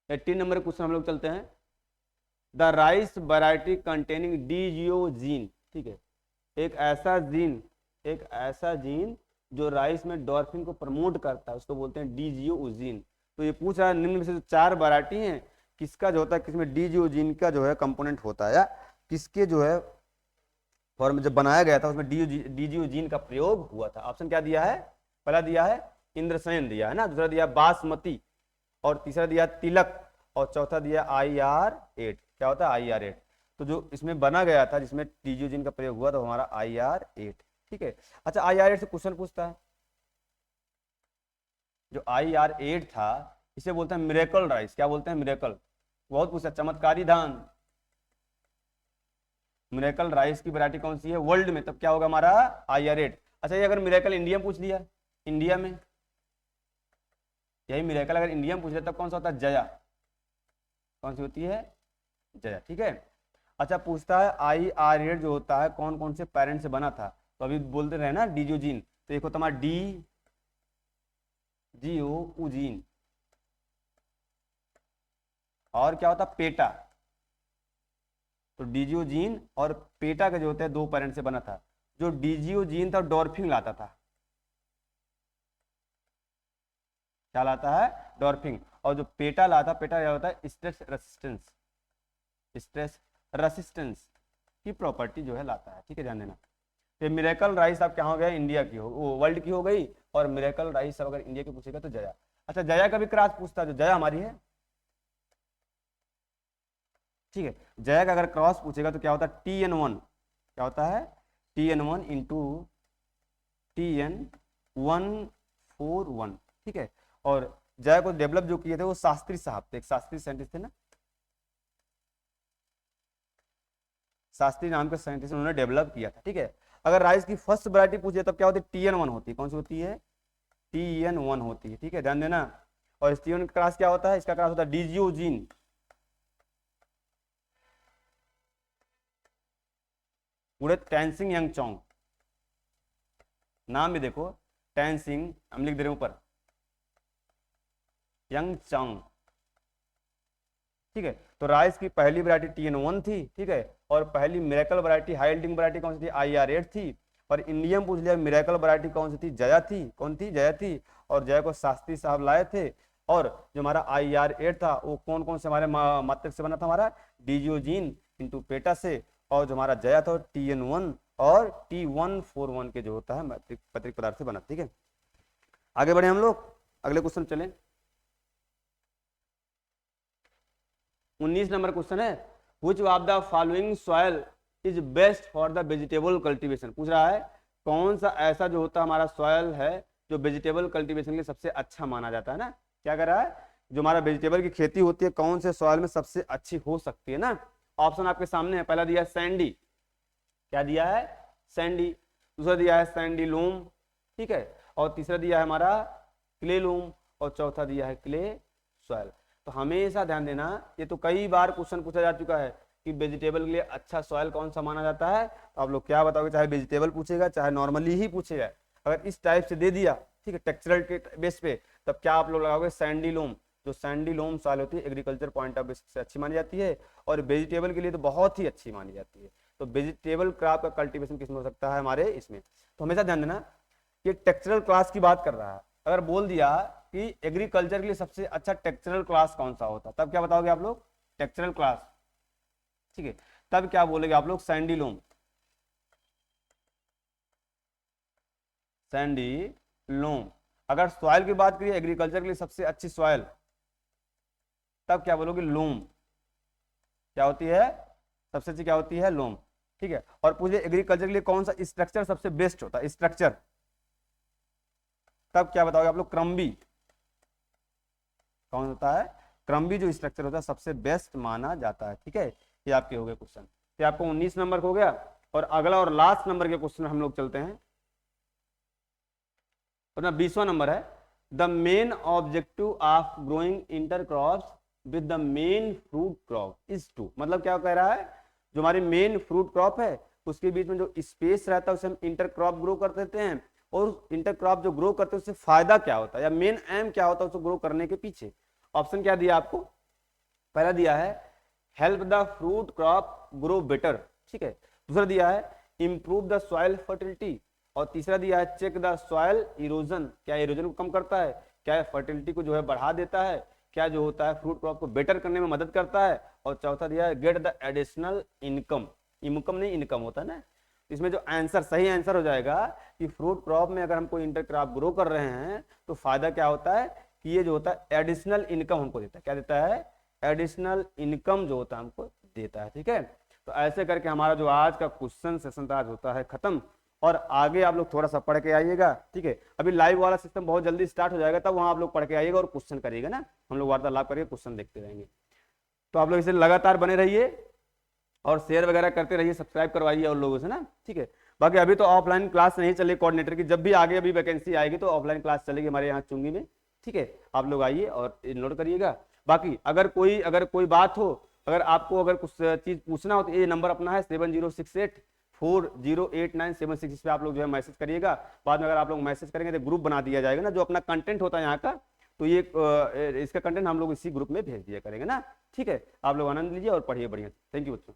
18 नंबर क्वेश्चन हम लोग चलते हैं, द राइस वैरायटी कंटेनिंग डीजियोजीन, ठीक है, एक ऐसा जीन जो राइस में डॉर्फिन को प्रमोट करता है उसको बोलते हैं डीजियोजीन। तो ये पूछ रहा है निम्न में से जो 4 वैरायटी हैं किसका जो होता है, किसमें डीजियोजीन का जो है कंपोनेंट होता है, या किसके जो है फॉर्म जब बनाया गया था उसमें डीजियोजीन का प्रयोग हुआ था। ऑप्शन क्या दिया है? पहला दिया है इंद्रसेन दिया है ना, दूसरा दिया बासमती, और तीसरा दिया तिलक, और चौथा दिया IR8। क्या होता है? IR8। तो जो इसमें बना गया था जिसमें डीजियोजीन का प्रयोग हुआ था हमारा IR8, ठीक है। अच्छा, IR8 से क्वेश्चन पूछता है जो IR8 था इसे बोलते हैं मिरेकल राइस। क्या बोलते हैं? मिरेकल। बहुत पूछा, चमत्कारी धान। मिरेकल राइस की वैरायटी कौन सी है वर्ल्ड में? तब क्या होगा हमारा IR8। अच्छा, ये अगर मिरेकल इंडिया में पूछ लिया, इंडिया में यही मिरेकल अगर इंडिया में पूछ लिया तब कौन सा होता है? जया। कौन सी होती है? जया। ठीक है। अच्छा, पूछता है IR8 जो होता है कौन कौन से पेरेंट से बना था? तो अभी बोलते रहे ना डिजियोजीन, तो एक होता हमारा डिजियोजीन, और क्या होता? पेटा। तो डिजियोजीन और पेटा का जो होता है दो पेरेंट से बना था। जो डिजियोजीन था डॉर्फिन लाता था। क्या लाता है? डॉर्फिन। और जो पेटा लाता, पेटा क्या होता है? Stress resistance. स्ट्रेस रेसिस्टेंस की प्रॉपर्टी जो है लाता है। ठीक है, ध्यान देना। ये मिरेकल राइस अब क्या हो गया? इंडिया की हो, वो वर्ल्ड की हो गई। और मिरेकल राइस अब अगर इंडिया की पूछेगा तो जया। अच्छा, जया का भी क्रॉस पूछता है, जो जया हमारी है। ठीक है, जया का अगर क्रॉस पूछेगा तो क्या होता है? TN1। क्या होता है? TN1 into TN141। ठीक है। और जया को डेवलप जो किए थे वो शास्त्री साहब थे, एक शास्त्री साइंटिस्ट थे ना, शास्त्री नाम के साइंटिस्ट उन्होंने डेवलप किया था। ठीक है। अगर राइस की फर्स्ट वैरायटी पूछे तब क्या होती है? TN1 होती है। कौन सी होती है? TN1 होती है। ठीक है, ध्यान देना। और इस TN1 का क्लास क्या होता है? इसका क्लास होता है डिजियोजीन। पूरे टैनसिंग यंगचोंग, नाम भी देखो, टैनसिंग हम लिख दे रहे हैं ऊपर, यंगचोंग। ठीक है। तो राइस की पहली वैरायटी TN1 थी। ठीक है। और पहली miracle variety, high yielding variety कौन सी थी? IR8 थी। और इंडिया में पूछ लिया मिरेकल वैरायटी कौन सी थी? जया थी। कौन थी? जया थी। और जया को शास्त्री साहब लाए थे। और जो हमारा IR8 था वो कौन कौन से हमारे मात्रक से बना था? हमारा डिजियोजीन इंटू पेटा से। और जो हमारा जया था TN1 और T141 के जो होता है पैतृक पदार्थ से बना। ठीक है, आगे बढ़े हम लोग, अगले क्वेश्चन चलें। 19 नंबर क्वेश्चन है, which of the following soil is best for the vegetable cultivation. पूछ रहा है कौन सा ऐसा जो होता है हमारा सॉइल है जो वेजिटेबल कल्टीवेशन के लिए सबसे अच्छा माना जाता है ना। क्या कर रहा है? जो हमारा वेजिटेबल की खेती होती है कौन से सॉइल में सबसे अच्छी हो सकती है ना। ऑप्शन आपके सामने है। पहला दिया है सैंडी। क्या दिया है? सैंडी। दूसरा दिया है सैंडी लूम। ठीक है। और तीसरा दिया है हमारा क्ले लूम। और चौथा दिया है क्ले सॉइल। तो हमेशा ध्यान देना, ये तो कई बार क्वेश्चन पूछा जा चुका है कि वेजिटेबल के लिए अच्छा सॉइल कौन सा माना जाता है। तो आप लोग क्या बताओगे? चाहे वेजिटेबल पूछेगा चाहे नॉर्मली ही पूछेगा, अगर इस टाइप से दे दिया, ठीक है, टेक्सचरल के बेस पे, तब क्या आप लोग लगाओगे? Sandy loom. जो सैंडी लूम सॉइल होती है एग्रीकल्चर पॉइंट ऑफ व्यू से अच्छी मानी जाती है और वेजिटेबल के लिए तो बहुत ही अच्छी मानी जाती है। तो वेजिटेबल क्रॉप का कल्टीवेशन किसमें हो सकता है? हमारे इसमें। तो हमेशा ध्यान देना, ये टेक्सचरल क्लास की बात कर रहा है। अगर बोल दिया कि एग्रीकल्चर के लिए सबसे अच्छा टेक्सचरल क्लास कौन सा होता, तब क्या बताओगे आप लोग? Textural class. ठीक है, तब क्या बोलेगे आप लोग? Sandy loom. Sandy loom. अगर सॉइल की बात करिए एग्रीकल्चर के लिए सबसे अच्छी सॉइल, तब क्या बोलोगे? लूम। क्या होती है? सबसे अच्छी क्या होती है? लूम। ठीक है। और पूछे एग्रीकल्चर के लिए कौन सा स्ट्रक्चर सबसे बेस्ट होता है? स्ट्रक्चर, तब क्या बताओगे आप लोग? क्रम्बी। कौन होता है? क्रम्बी जो स्ट्रक्चर होता है सबसे बेस्ट माना जाता है। ठीक है, ये आपके हो गए क्वेश्चन। ये आपको 19 नंबर हो गया। और अगला और लास्ट नंबर के क्वेश्चन हम लोग चलते हैं। अपना 20वां नंबर है, the main objective of growing intercrops with the main fruit crop is to. मतलब क्या कह रहा है? जो हमारी मेन फ्रूट क्रॉप है उसके बीच में जो स्पेस रहता है उसे हम इंटरक्रॉप ग्रो कर देते हैं। और इंटरक्रॉप जो ग्रो करते हैं उससे फायदा क्या होता है या मेन एम क्या होता है उसको ग्रो करने के पीछे? ऑप्शन क्या दिया आपको? पहला दिया है help the fruit crop grow better. ठीक है। दूसरा दिया है इंप्रूव द सॉइल फर्टिलिटी। और तीसरा दिया है चेक द सॉइल इरोजन। क्या इरोजन को कम करता है? क्या फर्टिलिटी को जो है बढ़ा देता है? क्या जो होता है फ्रूट क्रॉप को बेटर करने में मदद करता है? और चौथा दिया है get the additional income. Income नहीं, इनकम होता है ना। इसमें जो आंसर सही आंसर हो जाएगा कि फ्रूट क्रॉप में अगर हम कोई इंटरक्रॉप ग्रो कर रहे हैं तो फायदा क्या होता है कि ये जो होता है एडिशनल इनकम हमको देता है। क्या देता है? एडिशनल इनकम जो होता है हमको देता है। ठीक है। तो ऐसे करके हमारा जो आज का क्वेश्चन सेशन आज होता है खत्म। और आगे आप लोग थोड़ा सा पढ़ के आइएगा, ठीक है। अभी लाइव वाला सिस्टम बहुत जल्दी स्टार्ट हो जाएगा, तब वहाँ आप लोग पढ़ के आइएगा और क्वेश्चन करिएगा ना, हम लोग वार्तालाप करके क्वेश्चन देखते रहेंगे। तो आप लोग इसे लगातार बने रहिए और शेयर वगैरह करते रहिए, सब्सक्राइब करवाइए और लोगों से ना, ठीक है। बाकी अभी तो ऑफलाइन क्लास नहीं चली कोऑर्डिनेटर की, जब भी आगे अभी वैकेंसी आएगी तो ऑफलाइन क्लास चलेगी हमारे यहाँ चुंगी में, ठीक है। आप लोग आइए और नोट करिएगा। बाकी अगर कोई बात हो, अगर आपको अगर कुछ चीज पूछना हो तो ये नंबर अपना है 7068408976, इस पे आप लोग जो है मैसेज करिएगा। बाद में अगर आप लोग मैसेज करेंगे तो ग्रुप बना दिया जाएगा ना, जो अपना कंटेंट होता है यहाँ का, तो ये इसका कंटेंट हम लोग इसी ग्रुप में भेज दिया करेंगे ना, ठीक है। आप लोग आनंद लीजिए और पढ़िए बढ़िया। थैंक यू बच्चों।